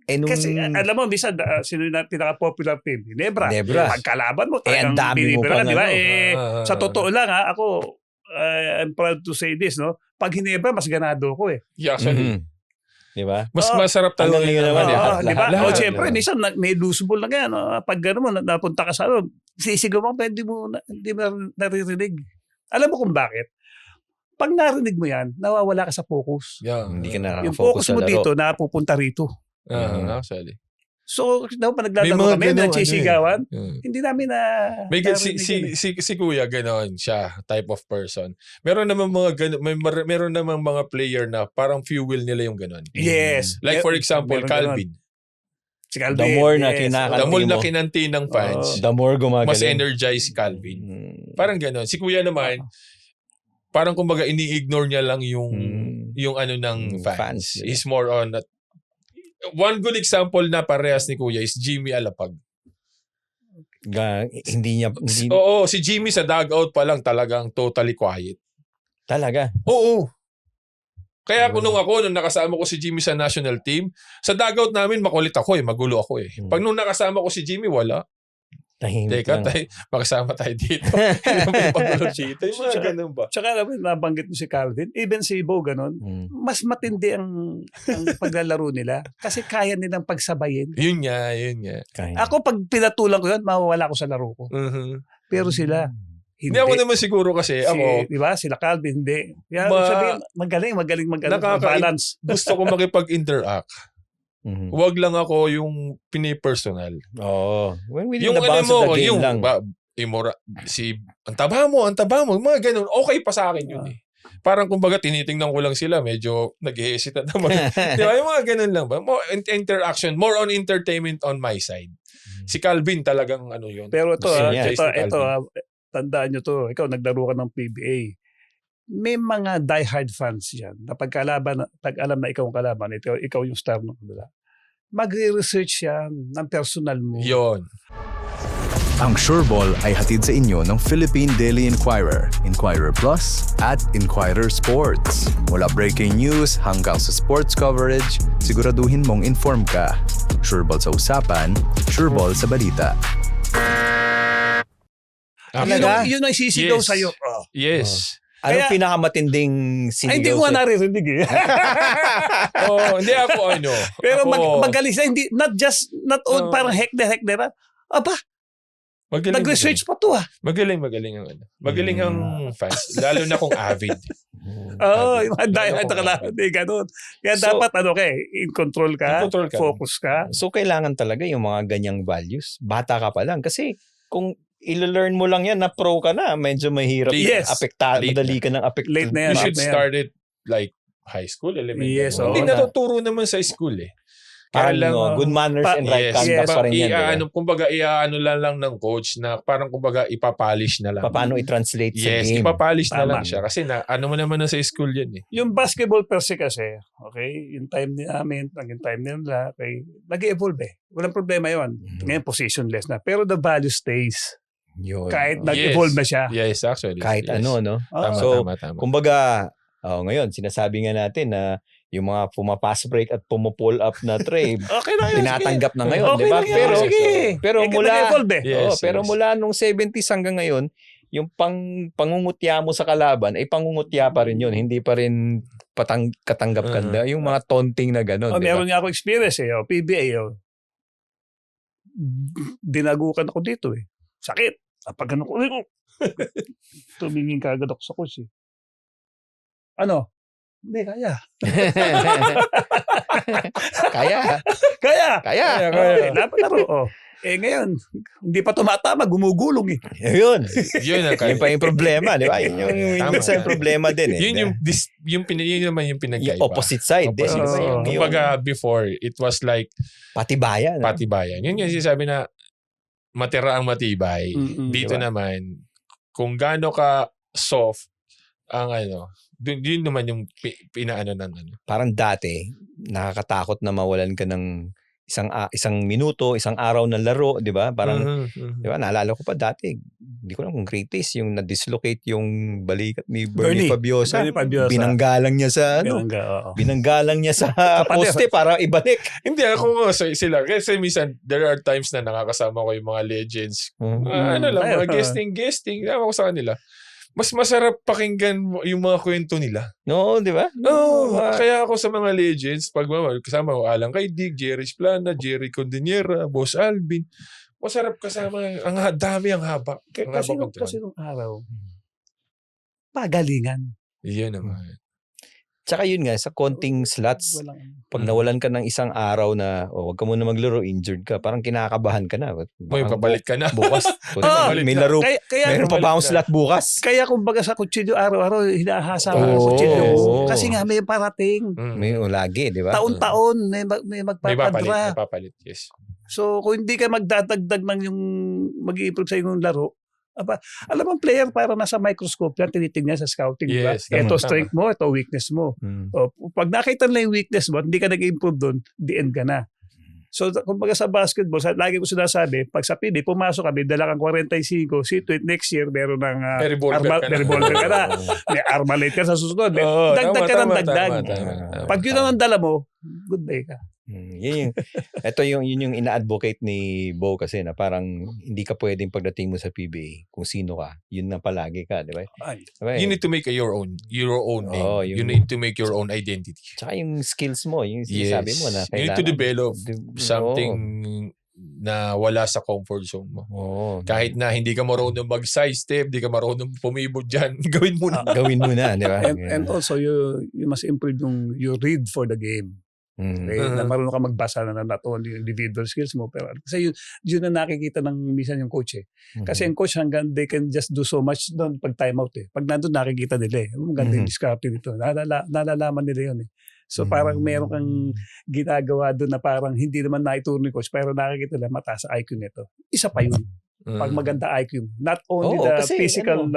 Kasi alam mo, minsan, sino yung pinaka-popular team? Ginebra. Pagkalaban mo, ang dami mo pa. Diba? Sa totoo lang, ako, I'm proud to say this, no? Pag Ginebra, mas ganado ko Yeah, actually. Di ba? Mas masarap talaga Hanggang ngayon naman, Di ba? lahat. O, siyempre, minsan may losable na kaya. Pag gano'n mo, napunta ka sa sisigaw mo, pero hindi mo naririnig. Alam mo kung bakit? Pag narinig mo yan, nawawala ka sa focus. Yeah. Hindi ka Yung nakaka-focus focus sa mo laro. dito, napupunta rito. Actually. So, pag May naglalaro mga kami, ganun, nagsisigawan, Yeah. hindi namin May narinig yun. si Kuya gano'n siya, type of person. Meron naman mga meron naman mga player na parang fuel nila yung gano'n. Yes. Like for example, Meron Calvin. Si Calvin. The more na yes. kinaka- The more mo. na kinanti ng fans, The more gumagaling. mas energized si Calvin. Parang gano'n. Si Kuya naman, parang kumbaga ini-ignore niya lang yung ano ng fans. Fans. He's more on one good example na parehas ni Kuya is Jimmy Alapag. Hindi Oo, si Jimmy sa dugout pa lang talagang totally quiet. talaga. Oo. Kaya nung nakasama ko si Jimmy sa national team, sa dugout namin makulit ako magulo ako . Pag nung nakasama ko si Jimmy, wala. Tahimik Teka, lang. makasama tayo dito. May pagulo dito. Yung mga ganun ba? Tsaka alam mo, nabanggit mo si Calvin, even si Bo, ganun, mas matindi ang paglalaro nila kasi kaya nilang pagsabayin. Yun nga. Kaya. Ako, pag pinatulang ko yun, mawawala ko sa laro ko. Pero sila, Hindi ako naman siguro kasi ako, di ba? Sila Calvin, hindi. Kaya sabihin, magaling balance. gusto ko makipag-interact. Huwag lang ako yung pinipersonal. Oo. Yung the bounce of the game lang. Ang taba mo, mga ganun, okay pa sa akin yun . Parang kumbaga tinitingnan ko lang sila, medyo nag-hesitate naman. Di ba? Yung mga ganun lang ba? More interaction, more on entertainment on my side. Si Calvin talagang yun. Pero ito, Energized ni ito, Calvin. tandaan nyo to, ikaw naglaro ka ng PBA. May mga diehard fans yan na pag alam na ikaw ang kalaban, ikaw yung star ng kanila. Magre-research yan ng personal mo. Yun. Ang Sureball ay hatid sa inyo ng Philippine Daily Inquirer, Inquirer Plus at Inquirer Sports. Mula breaking news hanggang sa sports coverage, siguraduhin mong inform ka. Sureball sa usapan, Sureball sa balita. Yun ang sisigaw Yes. sa'yo. Yes. Anong pinakamatinding Ay, sinigaw hindi ko nga naririnig Hindi ako Pero ako, magaling siya, hindi, not all, parang hekder. Aba, nag-research pa to . Magaling ang Magaling ang fans. Lalo na kung avid. Yung mga diehard na kalaban. Ganun. Kaya dapat, in control ka, focus ka. So, kailangan talaga yung mga ganyang values. Bata ka pa lang. Kasi, kung ilo-learn mo lang yan na pro ka na, medyo mahirap. Yes. Madali ka ng affect. Late na yan. You should start it like high school, elementary. Yes, Hindi natuturo naman sa school . Parang good manners and right conduct pa rin yan. Kumbaga, lang ng coach na parang kumbaga ipapolish na lang. Paano i-translate sa game. Yes, ipapolish na lang siya. Kasi mo naman na sa school yan . Yung basketball per se kasi, okay, yung time namin, yung time nila, okay, nag-evolve . Walang problema yun. Ngayon, positionless na. Pero the value stays. Yun. Kahit nag-evolve na siya. Yes, actually. Kahit yes. no? Tama. Kumbaga, ngayon, sinasabi nga natin na yung mga pumapass break at pull up na tray, Okay na yun. tinatanggap na ngayon, Okay di ba? lang yan. Sige. Pero mula, nag-evolve . Yes, pero mula nung 70s hanggang ngayon, yung pangungutya mo sa kalaban ay pangungutya pa rin yun. Hindi pa rin katanggap kanda. Yung mga taunting na gano'n. Meron nga ako experience PBA. Dinagukan ako dito . Sakit. Pag ano ko, tumingin ka agad ako sa coach . Hindi, kaya. Kaya. Napalaro. Ngayon, hindi pa tumatama, gumugulong . Yun. Yun pa yung problema, di ba? Yun yung problema din . Yun naman yung pinagkaiba. Yung opposite side. Kumbaga before, it was like patibayan. Yun yung sinasabi na matira ang matibay. Dito diba? naman, kung gaano ka soft, ang yun naman yung pinaano ng . Parang dati, nakakatakot na mawalan ka ng isang minuto, isang araw ng laro, di ba? Parang, di ba, naalala ko pa dati, hindi ko lang kung greatest, yung na-dislocate yung balikat ni Bernie Fabiosa. Binanggalang niya sa, binanggalang niya sa poste para ibalik. Hindi, ako sila. Kasi minsan, there are times na nakakasama ko yung mga legends. Mga guesting. Ako sa kanila. mas masarap pakinggan yung mga kwento nila. No, di ba? Oo, kaya ako sa mga legends, pag kasama ko, Alan Kaidig, Jerry Splana, Jerry Condinera, Boss Alvin, masarap kasama. Ang dami, ang haba. Kasi nung araw, pagalingan. Iyan naman. Tsaka yun nga, sa konting slots, pag nawalan ka ng isang araw na, wag ka muna maglaro, injured ka, parang kinakabahan ka na. May papalit ka na. Bukas, may laro. Meron pa ba akong slot bukas? Kaya kumbaga sa kutsilyo, araw-araw, hinahasa ko sa kutsilyo. Kasi nga may parating. May lagi, di ba? Taon-taon, may magpapadra. May papalit, yes. So, kung hindi ka magdadagdag ng yung mag-i-improve sa yung laro, alam mo, player para nasa microscope yan, tinitingnan sa scouting. Yes, diba? Ito strength mo, ito weakness mo. O, pag nakita na yung weakness mo, hindi ka nag-improve doon, the end ka na. So, kumbaga sa basketball, lagi ko sinasabi, pag sa PD, pumasok kami, dala kang 45, next year, meron ng revolver ka na. May armalite ka sa susunod. Dagdag ka ng dagdag. Pag yun ang dala mo, good day ka. Yun yung ina-advocate ni Bo kasi na parang hindi ka pwedeng pagdating mo sa PBA kung sino ka, yun na palagi ka, di ba? Diba? You need to make your own name. You need to make your own identity. Tsaka yung skills mo, yung sinasabi mo na kailangan. You need to develop something na wala sa comfort zone mo. Kahit na hindi ka marunong mag-side step, hindi ka marunong pumibot dyan, gawin mo na. Gawin mo na, di ba? And also, you must improve you read for the game. Okay? Na marunong ka magbasa na not only individual skills mo, pero kasi yun na nakikita ng minsan yung coach eh. Kasi yung coach hanggang they can just do so much doon pag time out eh. Pag nandun nakikita nila eh. Maganda yung discarding nito. Nalalaman nila yun eh. So parang meron kang ginagawa doon na parang hindi naman naituro ni coach pero nakikita nila mataas sa IQ nito. Isa pa yun. Pag maganda IQ mo. Not only the physical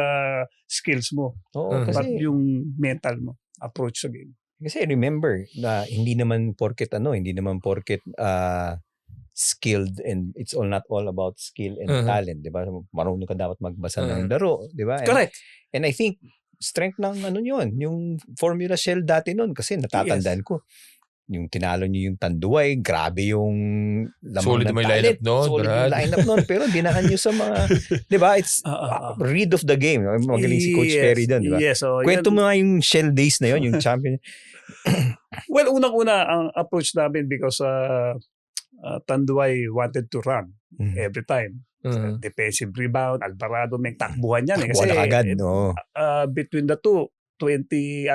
skills mo, but yung mental mo, approach sa game. Kasi remember na hindi naman porket skilled and it's not all about skill and talent, 'di ba? Marunong ka dapat magbasa ng laro, 'di ba? Correct. And I think strength ng yung Formula Shell dati noon kasi natatandaan ko. Yung tinalo niyo yung Tanduay, grabe yung solid may lineup noon, solid yung lineup noon, pero dinahan niyo sa mga, 'di ba? It's read of the game. Magaling si Coach Perry doon, 'di ba? Yes, so kwento mo nga yung Shell days na yon, yung champion. Well, unang-una ang approach namin because Tanduay wanted to run every time. Defensive rebound, Alvarado, may takbuhan yan. Kasi agad, between the two, 20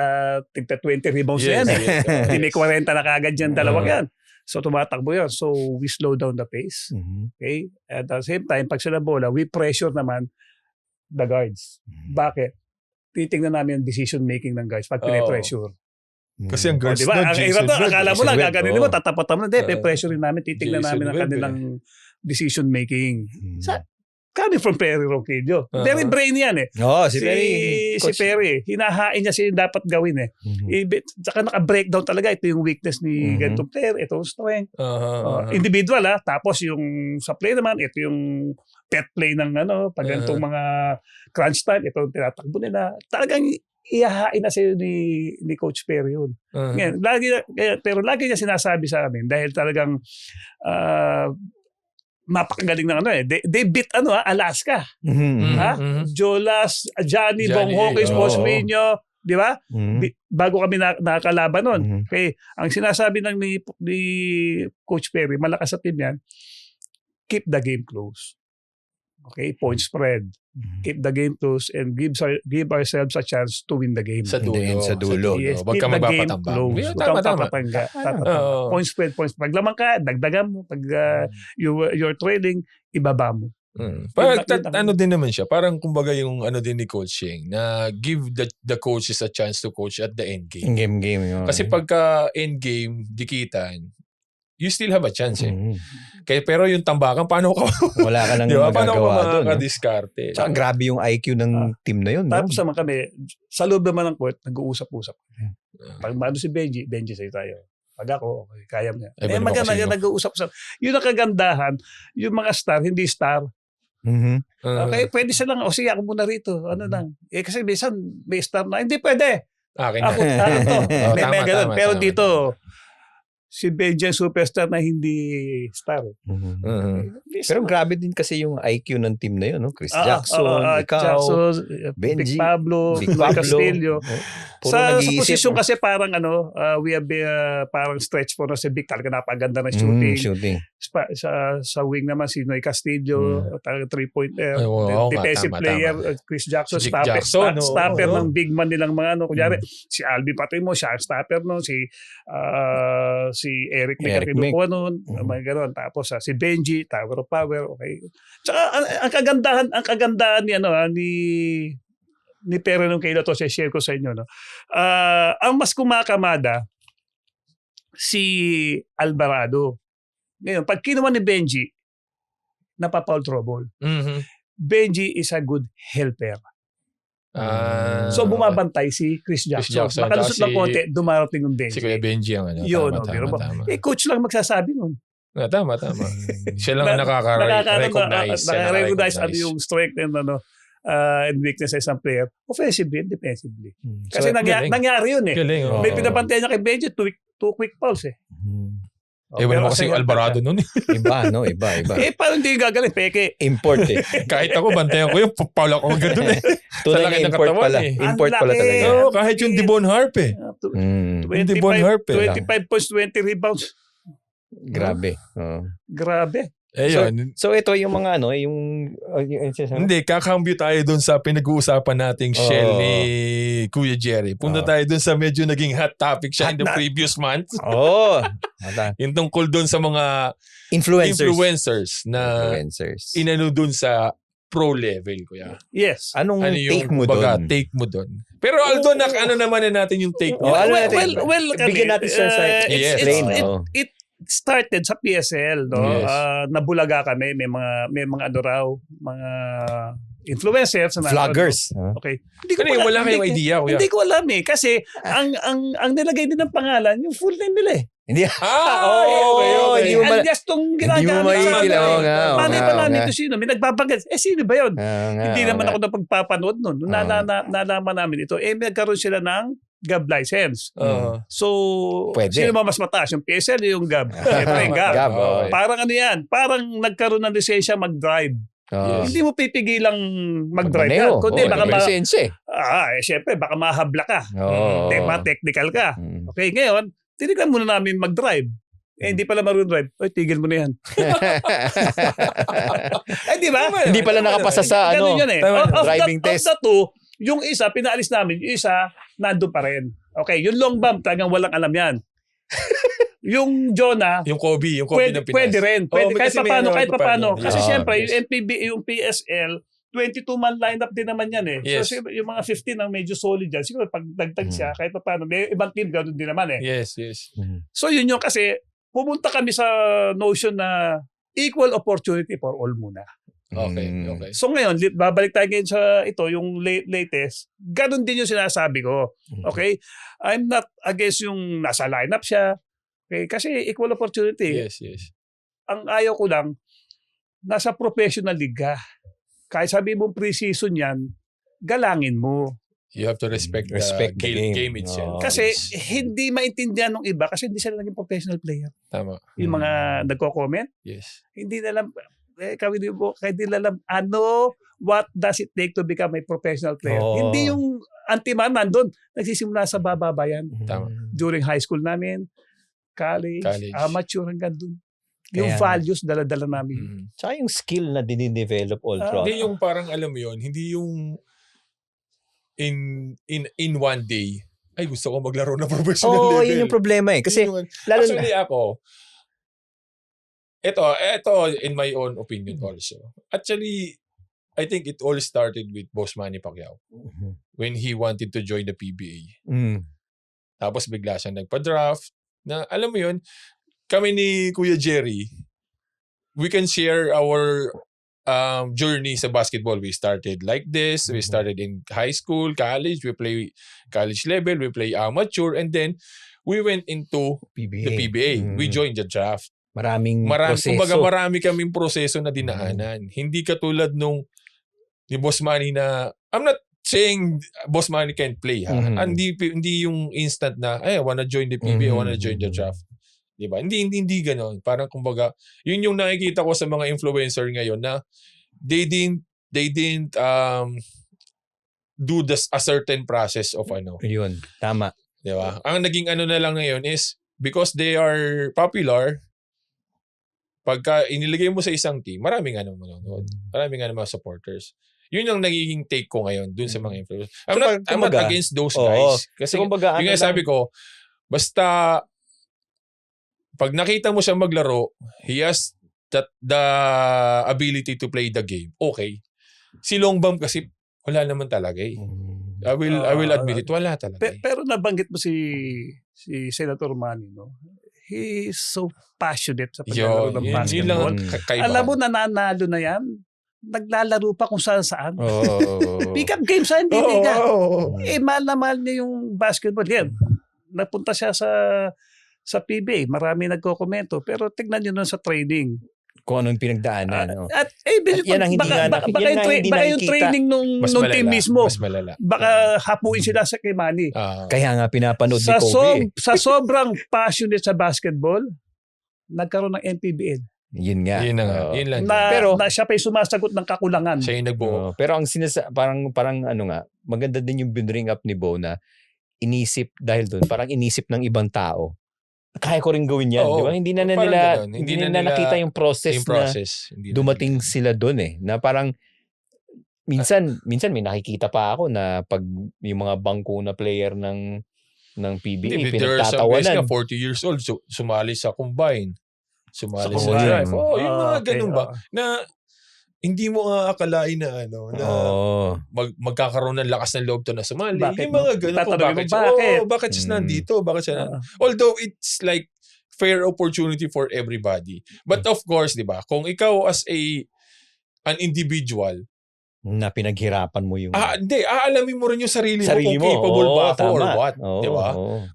rebounds na yan. Hindi may 40 na kagad yan, dalawang yan. So tumatakbo yan. So we slow down the pace. Okay? At the same time, pag sila bola, we pressure naman the guards. Bakit? Titingnan namin yung decision making ng guards pag pinipressure. Kasi ang guards diba? na Jason Webb. Akala mo lang, gaganin mo, tatapat mo. Hindi, pressure rin namin. Titingnan namin ang kanilang decision making. Coming from Perry Ronquillo. Very brain yan eh. Si Perry. Hinahain niya siya yung dapat gawin eh. Saka naka-breakdown talaga. Ito yung weakness ni ganitong player. Ito yung strength. Individual Tapos yung sa play naman, ito yung pet play ng pag ganitong mga crunch time. Ito yung tinatakbo nila. Talagang ihahain na siya ni Coach Perry yun. Ngayon, pero lagi niya sinasabi sa amin dahil talagang mapakagaling ng they beat Alaska. Jolas, Johnny Bong Hawkins, Bosminio, di ba? Bago kami nakakalaban nun. Okay. Ang sinasabi ng ni Coach Perry, malakas sa team yan, keep the game close. Okay, point spread. Keep the game close and give ourselves a chance to win the game. Sa dulo. Yes, Wag keep ka the game magpapatambang. close. Tama. Point spread. Pag lamang ka, dagdagan mo. Pag you're trailing, ibaba mo. Ano din naman siya, parang kumbaga yung din ni coaching na give the coaches a chance to coach at the end game. Game. Kasi pagka end game, dikitan, you still have a chance Kaya, pero yung tambakan, paano ka? Wala ka nang magagawa doon. Paano ka makakadiskarte? Tsaka grabe yung IQ ng team na yun. Tapos naman kami, sa loob naman ng court, nag-uusap-usap. Pag si Benji sa'yo tayo. Pag ako, okay, kaya mo yan. Maganda nag-uusap-usap. Yun ang kagandahan, yung mga star, hindi star. Okay, pwede silang, sige, ako muna rito. Ano lang. Kasi minsan, may star na, hindi pwede. Akin ako. May ganun. Pero dito, Si Benji ang superstar na hindi star. Pero grabe din kasi yung IQ ng team na yun, no? Chris Jackson, ikaw, Vic Benji, Pablo, Castillo. Sa posisyon kasi parang we have parang stretch for si Vic, talaga napaganda ng shooting. Sa wing naman si Noy Castillo, talaga 3-pointer, defensive player, Chris Jackson, stopper ng big man nilang mga kunyari si Alvin Patrimo, siya ang stopper noon, si Eric Mecatiluco noon, mga gano'n. Tapos si Benji, Tower of Power, okay. Tsaka ang kagandahan ni Pero nung kayo to, share ko sa inyo, no. Ang mas kumakamada si Alvarado. Ngayon, pag kinuha ni Benji, napapaul trouble. Benji is a good helper. So bumabantay si Chris Jackson. Makalusot lang konti, dumarating yung Benji. Si Kuya Benji ang yun, tama. Coach lang magsasabi nun. Tama. Siya lang ang nakaka-recognize. Nakaka-recognize yung strength and weaknesses ng player, offensively and defensively. Kasi nangyari yun eh. Galing, may pinapantay niya kay Benji, two quick fouls eh. Ewan naman kasi yung Alvarado nun. Iba. Paano hindi gagaling? Peke. Import eh. Kahit ako, bantayan ko yung Paul ako agad dun eh. Tunay nga import pala. Import pala talaga. Kahit yung Devon Harp eh. 25 points, 20 rebounds. Grabe. Grabe. So ito yung mga hindi, kakambyo tayo dun sa pinag-uusapan nating Shell ni Kuya Jerry. Punta tayo dun sa medyo naging hot topic siya in the previous month. Yung tungkol dun sa mga influencers na inano dun sa pro level, Kuya. Yes. Anong take mo dun? Take mo dun. Pero Aldo, ano naman natin yung take mo? Well, bigyan natin sa explain. It started sa PSL, no? Yes. Nabulaga kami, may mga mga influencers na vloggers. Okay. Wala kayong idea, Kuya. Hindi ko alam eh kasi ang nilagay din ng pangalan yung full name nila eh. Hindi. Hindi mo just tong ginagamit sa Paano pa namin ito sino? May nagbabanggit. Sino ba yun? Hindi naman ako napagpapanood nun. Nalaman namin ito. May nagkaroon sila ng GAB license. So, sino ba mas mataas? Yung PSL o yung GAB? Siyempre, GAB. Parang yan? Parang nagkaroon ng lisensya mag-drive. Hindi mo pipigilang mag-drive ka. Kundi baka siyempre, baka mahabla ka. Technical ka. Okay, ngayon, tinignan muna namin mag-drive. Hindi pala marunong drive. Tigil mo na yan. Di ba? Hindi pala nakapasa sa driving test. Of the two, yung isa, pinaalis namin. Yung isa, nandun pa rin. Okay, yung long bump, talagang walang alam yan. Yung Jonah, yung Kobe ng Pinas. Pwede rin. Kahit paano. Kasi siyempre, yung MPB, yung PSL, 22-man lineup din naman yan eh. Yes. So yung mga 15 ang medyo solid dyan. Siguro pag dagdag siya, kahit paano, may ibang team ganoon din naman eh. Yes. So yun yung kasi, pumunta kami sa notion na equal opportunity for all muna. Okay. So ngayon, babalik tayo ngayon sa ito, yung latest. Ganon din yung sinasabi ko. Okay? I'm not against yung nasa lineup siya. Okay? Kasi equal opportunity. Yes. Ang ayaw ko lang, nasa professional league ka. Kahit sabi mong pre-season yan, galangin mo. You have to respect the game itself. Kasi hindi maintindihan ng iba kasi hindi sila naging professional player. Tama. Yung mga nagko-comment, yes. Hindi na lang, hindi na alam what does it take to become a professional player. Hindi yung anti-man nandun. Nagsisimula sa bababa yan. Tama. During high school namin, college. Amateur hanggang dun. Yung values, dala-dala namin. Tsaka yung skill na dinidevelop all throughout. Hindi yung parang alam mo yun, hindi yung in one day, ay gusto ko maglaro na professional level. Yun yung problema eh. Kasi actually ako, ito in my own opinion also. Actually, I think it all started with Boss Manny Pacquiao when he wanted to join the PBA. Tapos bigla siya nagpa-draft na alam mo yun, kami ni Kuya Jerry, we can share our journey sa basketball. We started like this. We started in high school, college. We play college level. We play amateur. And then, we went into the PBA. We joined the draft. Maraming proseso. Kumbaga marami kaming proseso na dinaanan. Hindi katulad nung ni Boss Manny na, I'm not saying Boss Manny can't play. Hindi yung instant na, I wanna join the PBA, I wanna join the draft. Di ba? Hindi gano'n. Parang kumbaga, yun yung nakikita ko sa mga influencer ngayon na they didn't do a certain process of Yun, tama. Di ba? Ang naging na lang ngayon is because they are popular, pagka inilagay mo sa isang team, maraming manonood. Maraming mga supporters. Yun yung nagiging take ko ngayon dun sa mga influencers. I'm not against those guys. Kasi yung nga sabi ko, basta pag nakita mo siya maglaro, he has the ability to play the game. Okay. Si Longbam kasi wala naman talaga eh. I will admit it, wala talaga. Pero nabanggit mo si Senator Manny, no? He is so passionate sa paglalaro ng basketball. Alam mo, nananalo na yan. Naglalaro pa kung saan. Pick up games sa hindi liga. Mahal na mahal niya yung basketball. Yan. Napunta siya sa PBA. Marami nagkokomento. Pero tignan nyo nun sa training. Kung anong pinagdaanan. Yan ang hindi baka yung training nung team mismo. Mas malala. Baka hapuin sila sa kay Manny. Kaya nga pinapanood ni Kobe. Sa sobrang passionate sa basketball, nagkaroon ng MPBL. Yun nga. Yun lang. Pero siya pa yung sumasagot ng kakulangan. Siya yung nagbuo. Pero ang parang maganda din yung binring up ni Bo na inisip dahil doon, parang inisip ng ibang tao. Kaya ko rin gawin yan, di ba? Hindi na nila nakita yung process na dumating sila doon eh. Na parang minsan may nakikita pa ako na pag yung mga bangko na player ng PBA pinagtatawanan. 40 years old, sumali sa combine. Sumali sa drive. Yung mga ganun ba? Na hindi mo akalain na magkakaroon ng lakas ng loob to na sumali. Bakit, yung mga ganun po, bakit siya nandito? Bakit siya although it's like fair opportunity for everybody. But of course, di ba, kung ikaw as an individual, na pinaghirapan mo yung... Hindi. Aalamin mo rin yung sarili mo kung capable ba ako or what. Di ba?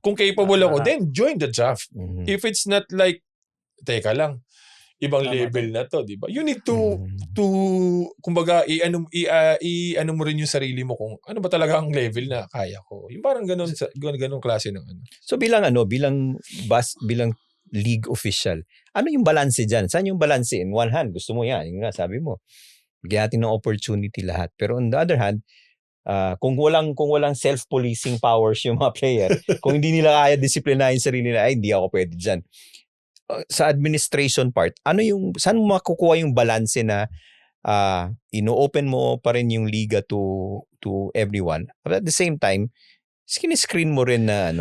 Kung capable ako, then join the draft. If it's not like, teka lang, ibang level na to, di ba? You need to kumbaga, i-ano mo rin yung sarili mo kung ano ba talaga ang level na kaya ko. Yung parang ganun klase ng ano. So bilang league official, ano yung balanse dyan? Saan yung balanse? In one hand, gusto mo yan. Yung nga, sabi mo, bigyan natin ng opportunity lahat. Pero on the other hand, kung walang self-policing powers yung mga player, kung hindi nila kaya disiplinahin sarili nila, hindi ako pwede dyan. Sa administration part, saan mo makukuha yung balanse na ino-open mo pa rin yung liga to everyone, but at the same time screen mo rin na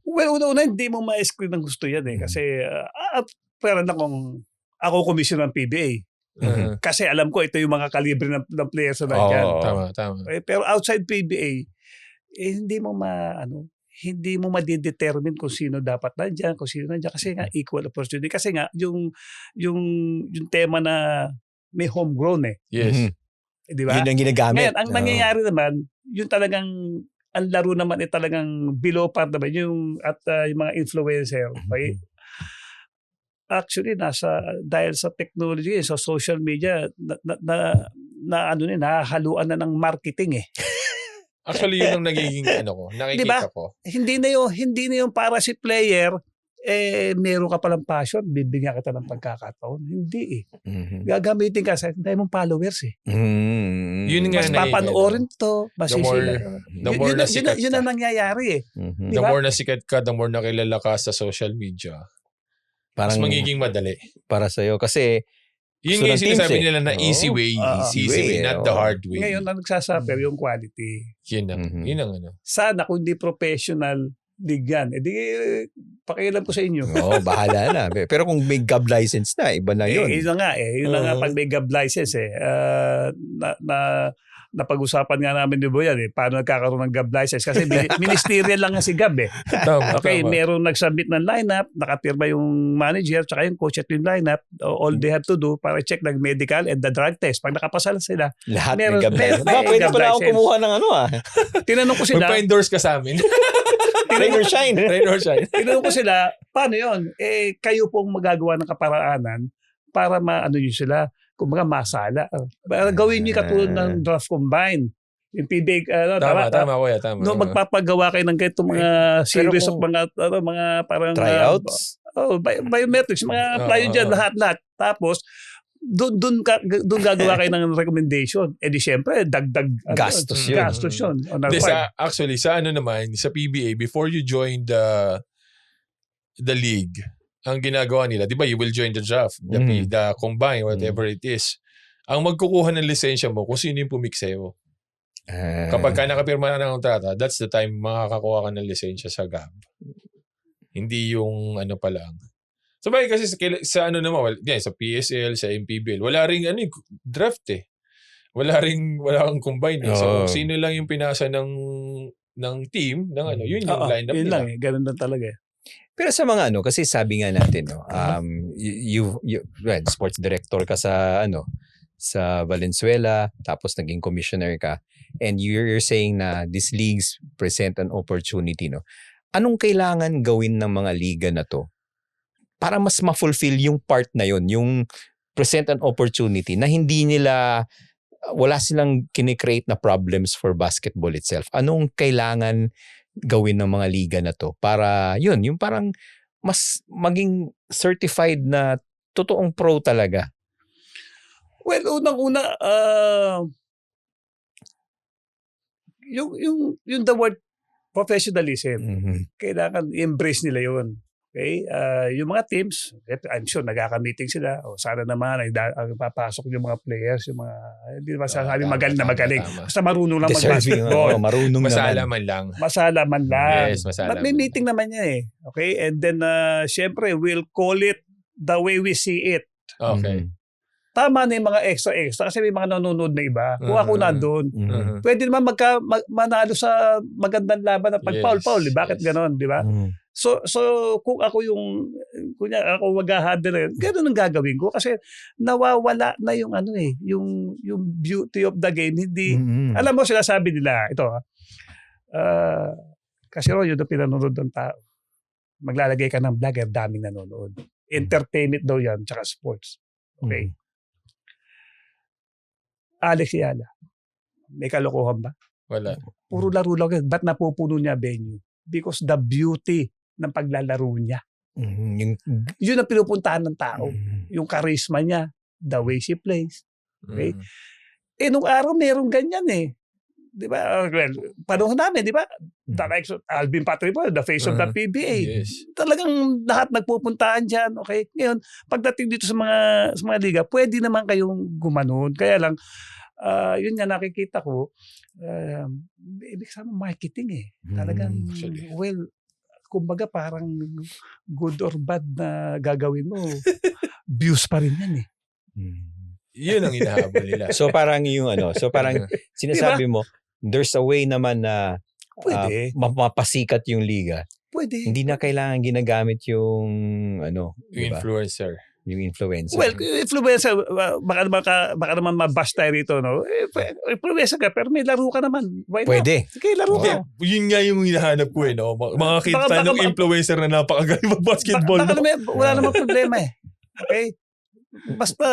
Well, una hindi mo ma-screen ng gusto yan eh. Kasi parang ako komisyon ng PBA. Kasi alam ko ito yung mga kalibre ng players na nandiyan. Tama. Pero outside PBA, hindi mo hindi mo madidetermine kung sino dapat nandiyan, kung sino nandiyan. Kasi nga, equal opportunity. Kasi nga, yung tema na may homegrown eh. Yes. Di ba? Yun ang ginagamit. Ngayon, ang nangyayari naman, yung talagang, ang laro naman ay talagang below par naman, yung mga influencer. Okay? Actually, dahil sa technology, sa social media, nahahaluan na ng marketing eh. Actually, yun ang nagiging nakikita diba? ko. Hindi na yung para si player, meron ka palang passion, bibigyan kita ng pagkakataon. Hindi eh. Gagamitin ka sa dahil mong followers eh. Yun nga mas papanoorin to, yun ang nangyayari eh. The more na sikat ka, the more na kilala ka sa social media, parang mas magiging madali. Para sa'yo. Kasi yun nga yung sinasabi nila na easy way, not the hard way. Ngayon, ang nagsasuffer yung quality. Yun ang Sana kung di professional league yan, pakialam ko sa inyo. Bahala na. Pero kung may GAB license na, iba na yun. Yun na nga, pag may GAB license napag-usapan nga namin di ba yan paano nagkakaroon ng GAB license kasi ministerial lang nga si GAB Tama. Merong nagsubmit ng lineup, nakapirma yung manager tsaka yung coach at yung lineup, all they have to do para check ng medical and the drug test. Pag nakapasa sila, lahat may GAB license. Pwede pala ako kumuha ng Tinanong ko sila. Magpa-endorse ka sa amin. Rain or shine. Tinanong ko sila, paano yun? Kayo pong magagawa ng kaparaanan para maano nyo sila, kumbaga masala. Gawin niyo katulad ng draft combine. Yung PBA, tama kuya, tama. No, magpapagawa kayo ng ganitong mga series of mga parang tryouts. Biometrics, mga apply dyan, lahat-lahat. Tapos, doon gagawa kayo ng recommendation. Eh di syempre, dagdag gastos yun. Gastos yun. Actually, sa PBA, before you join the league, ang ginagawa nila, di ba, you will join the draft, the combine, whatever it is. Ang magkukuha ng lisensya mo kung sino yung pumik sa'yo. Kapag ka nakapirma na ng kontrata, that's the time makakakuha ka ng lisensya sa GAB. Hindi yung pa lang. Sabay kasi sa sa PSL, sa MPBL, wala ring draft eh. Wala kang combine eh. So, sino lang yung pinasa ng team, yun yung lineup nila. Yun lang eh. Ganun lang talaga eh. Pero sa mga kasi sabi nga natin, sports director ka sa Valenzuela, tapos naging commissioner ka, and you're saying na these leagues present an opportunity, no? Anong kailangan gawin ng mga liga na to para mas ma-fulfill yung part na yun, yung present an opportunity na wala silang kine-create na problems for basketball itself? Anong kailangan gawin ng mga liga na to para yung parang mas maging certified na totoong pro talaga? Well, unang-una, yung the word professionalism, kailangan i-embrace nila yun. Okay? Yung mga teams, I'm sure nagkaka-meeting sila. Sana naman ang papasok yung mga players, yung mga, hindi naman sasabi magaling na magaling. Basta marunong lang mag-basketball. Marunong masalaman lang. Masalaman lang. Yes, masalaman. But may meeting naman yan eh. Okay? And then, syempre, we'll call it the way we see it. Okay. Tama na yung mga extra kasi may mga nanonood na iba. Kung ako nandun, pwede naman manalo sa magandang laban na pag-foul-foul. Bakit ganon, di ba? So kung ako kunya ako mag-handle, gano'n ang gagawin ko kasi nawawala na yung yung beauty of the game. Hindi, alam mo sinasabi nila, ito kasi yun ang pinanonood ng tao. Maglalagay ka ng vlogger, daming nanonood. Entertainment daw yan, tsaka sports. Okay. Alex Ayala, may kalokohan ba? Wala. Puro laro lang. Ba't napupuno niya venue? Because the beauty ng paglalaro niya. Yun ang pinupuntahan ng tao. Yung charisma niya, the way she plays. Okay? Nung araw, merong ganyan eh. Di ba? Well, panahon namin, di ba? Alvin Patripo, the face of the PBA. Yes. Talagang lahat nagpupuntahan dyan. Okay? Ngayon, pagdating dito sa mga liga, pwede naman kayong gumanon. Kaya lang, yun nga nakikita ko, ibig sabihin marketing eh. Talagang, kumbaga parang good or bad na gagawin mo, views pa rin yan eh. Yun ang inahabol nila. So parang sinasabi mo, there's a way naman na mapasikat yung liga. Pwede. Hindi na kailangan ginagamit yung influencer. Yung influencer. Well, influencer, baka naman mabash tayo rito, no? Influencer ka, pero may laro ka naman. Why pwede. Sige, laro ka. Yun nga yung hinahanap ko eh, no? Makakita tayo ng influencer na napakagaling mag-basketball. Wala naman problema eh. Okay? Basta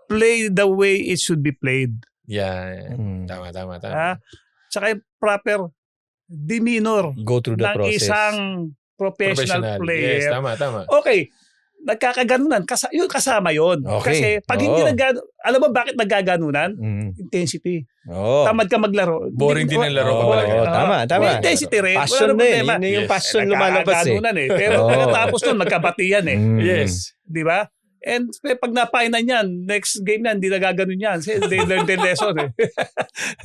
play the way it should be played. Yeah. Tama. Tsaka yung proper demeanor go through the process. Isang professional player. Yes, tama. Okay. Nagkakaganunan. Yung kasama yun. Okay. Kasi pag hindi alam mo bakit nagkaganunan? Intensity. Tamad ka maglaro. Boring din ang laro tama. May intensity rin. Passion na yun. Yung passion lumalabas eh. Pero pagkatapos nun, magkabatiyan eh. Yes. Di ba? And pag napainan yan, next game na, hindi na gaganon yan. They learn their lesson eh.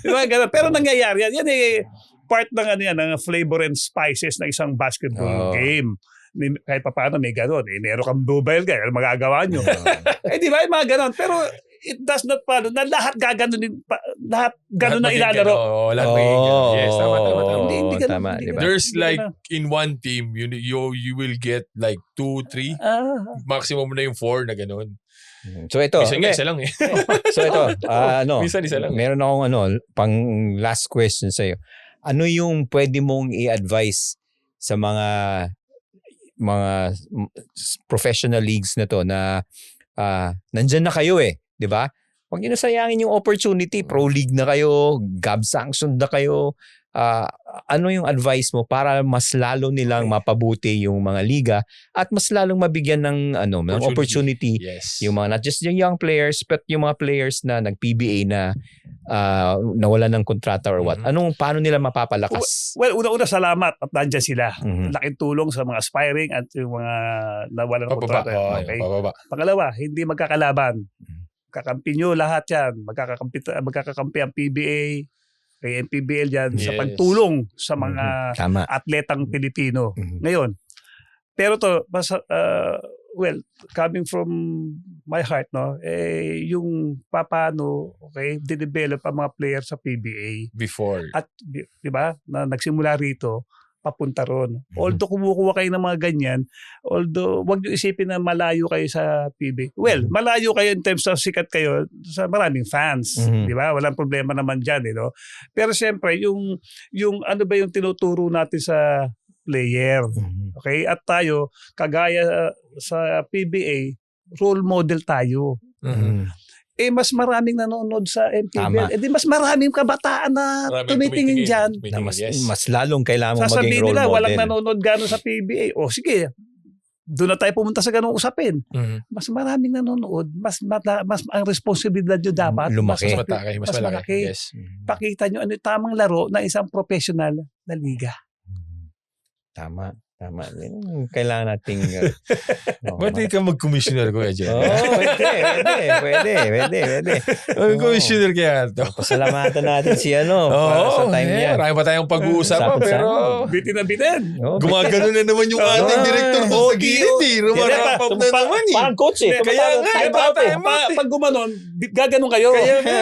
Diba? Pero nangyayari yan. Yan eh, part ng flavor and spices ng isang basketball game. Kahit pa paano may ganon. Meron kang mobile guy, ano magagawa nyo? Di ba? Yung mga ganon. Pero it does not follow na lahat gaganon lahat ganon na ilalaro. Lahat magiging. Yes, tama. Hindi ganon. Tama, diba? There's like, in one team, you will get like 2, 3. Maximum na yung 4 na ganon. So ito. Minsan isa lang eh. So ito. Minsan isa lang. Meron akong pang last question sa'yo. Ano yung pwede mong i-advise sa mga professional leagues na to na nandyan na kayo eh, di ba? Huwag nyo nasayangin yung opportunity. Pro League na kayo, GAB sanction na kayo, ano yung advice mo para mas lalo nilang mapabuti yung mga liga at mas lalong mabigyan ng opportunity Yes. yung mga not just yung young players but yung mga players na nag-PBA na nawalan ng kontrata or what. Paano nila mapapalakas? Well, una-una salamat at nandyan sila. Laking tulong sa mga aspiring at yung mga nawalan ng kontrata. Okay? Pangalawa, hindi magkakalaban. Kakampi nyo lahat yan. Magkakakampi ang PBA, kay MPBL yan sa pagtulong sa mga atletang Pilipino. Ngayon, pero to, coming from my heart, no, yung paano, didevelop ang mga player sa PBA. Before. At, di ba, na nagsimula rito, papunta ron. Although kumukuha kayo ng mga ganyan, wag nyo isipin na malayo kayo sa PBA. Well, malayo kayo in terms of sikat kayo sa maraming fans. Di ba? Walang problema naman dyan. No? Pero siyempre, yung ano ba yung tinuturo natin sa player. Okay? At tayo, kagaya sa PBA, role model tayo. Mas maraming nanonood sa MPBL. Di mas maraming kabataan na tumitingin dyan. Na mas lalong kailangan mo maging role nila, model. Walang nanonood gano'n sa PBA. Sige, doon na tayo pumunta sa ganung usapin. Mas maraming nanonood. Mas ang responsibilidad nyo dapat. Lumaki. Mas malaki. Yes. Pakita nyo ano tamang laro ng isang professional na liga. Tama. Kailangan nating... Ba't di ka mag-commissioner ko, Edge? Pwede. Mag-commissioner kaya ito. Pasalamatan natin si para sa time niya. Marami pa tayong pag-uusapan, pero... Bitin na bitin. Gumagano na naman yung ating director doon sa gilid. Rumarap up na naman eh. Parang coach eh. Kaya nga, pag gumanon, gaganon kayo.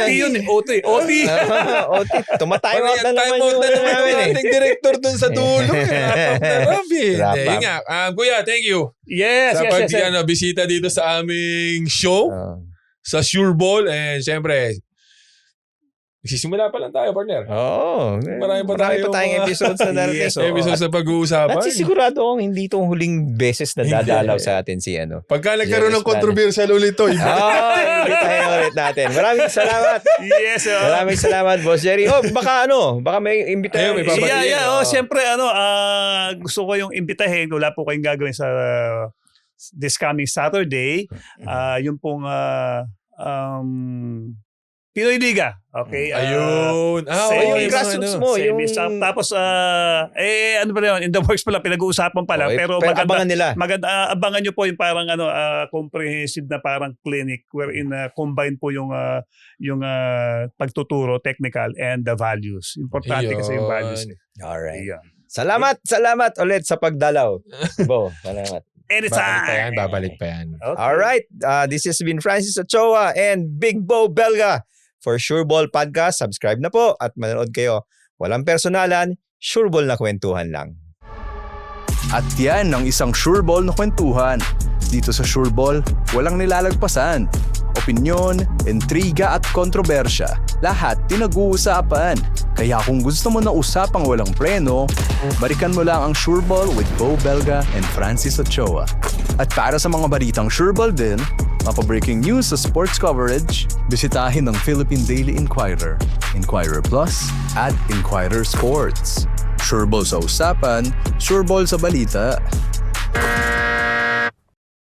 Yun eh, OT. Tumatime out na naman yung ating director doon sa dulo. Yun nga. Kuya, thank you. Yes. Bisita dito sa aming show sa Sure Ball. And syempre, nagsisimula pa lang tayo, partner. Marami pa tayong episodes na darating. Episodes na pag-uusapan. At sigurado akong hindi itong huling beses na dadalaw sa atin si Pagka nagkaroon ng controversial ulit ito. Invitahin ulit natin. Maraming salamat. Yes. Maraming salamat, Boss Jerry. Baka may imbitahin. Siyempre, gusto ko yung imbitahin. Wala po kayong gagawin sa this coming Saturday. Yung pong Pinoy Liga. Okay? Ayun. Yung grassroots mo. Tapos, ano pa yun? In the works pala, pinag-uusapan pa lang. Pero maganda, abangan nila. Abangan nyo po yung parang comprehensive na parang clinic wherein combine po yung pagtuturo, technical, and the values. Importante kasi yung values. Alright. Salamat ulit sa pagdalaw. Bo, salamat. Anytime. Babalik pa yan. Okay. Alright. This has been Francis Ochoa and Big Bo Belga for Sure Ball Podcast. Subscribe na po at manood kayo. Walang personalan, Sure Ball na kwentuhan lang. At yan ang isang Sure Ball na kwentuhan. Dito sa Sure Ball, walang nilalagpasan. Opinyon, intriga at kontrobersya, lahat pinag-uusapan. Kaya kung gusto mo na usapang walang preno, balikan mo lang ang Sure Ball with Bo Belga and Francis Ochoa. At para sa mga balitang Sure Ball din, mapa-breaking news sa sports coverage, bisitahin ang Philippine Daily Inquirer, Inquirer Plus at Inquirer Sports. Sure Ball sa usapan, Sure Ball sa balita.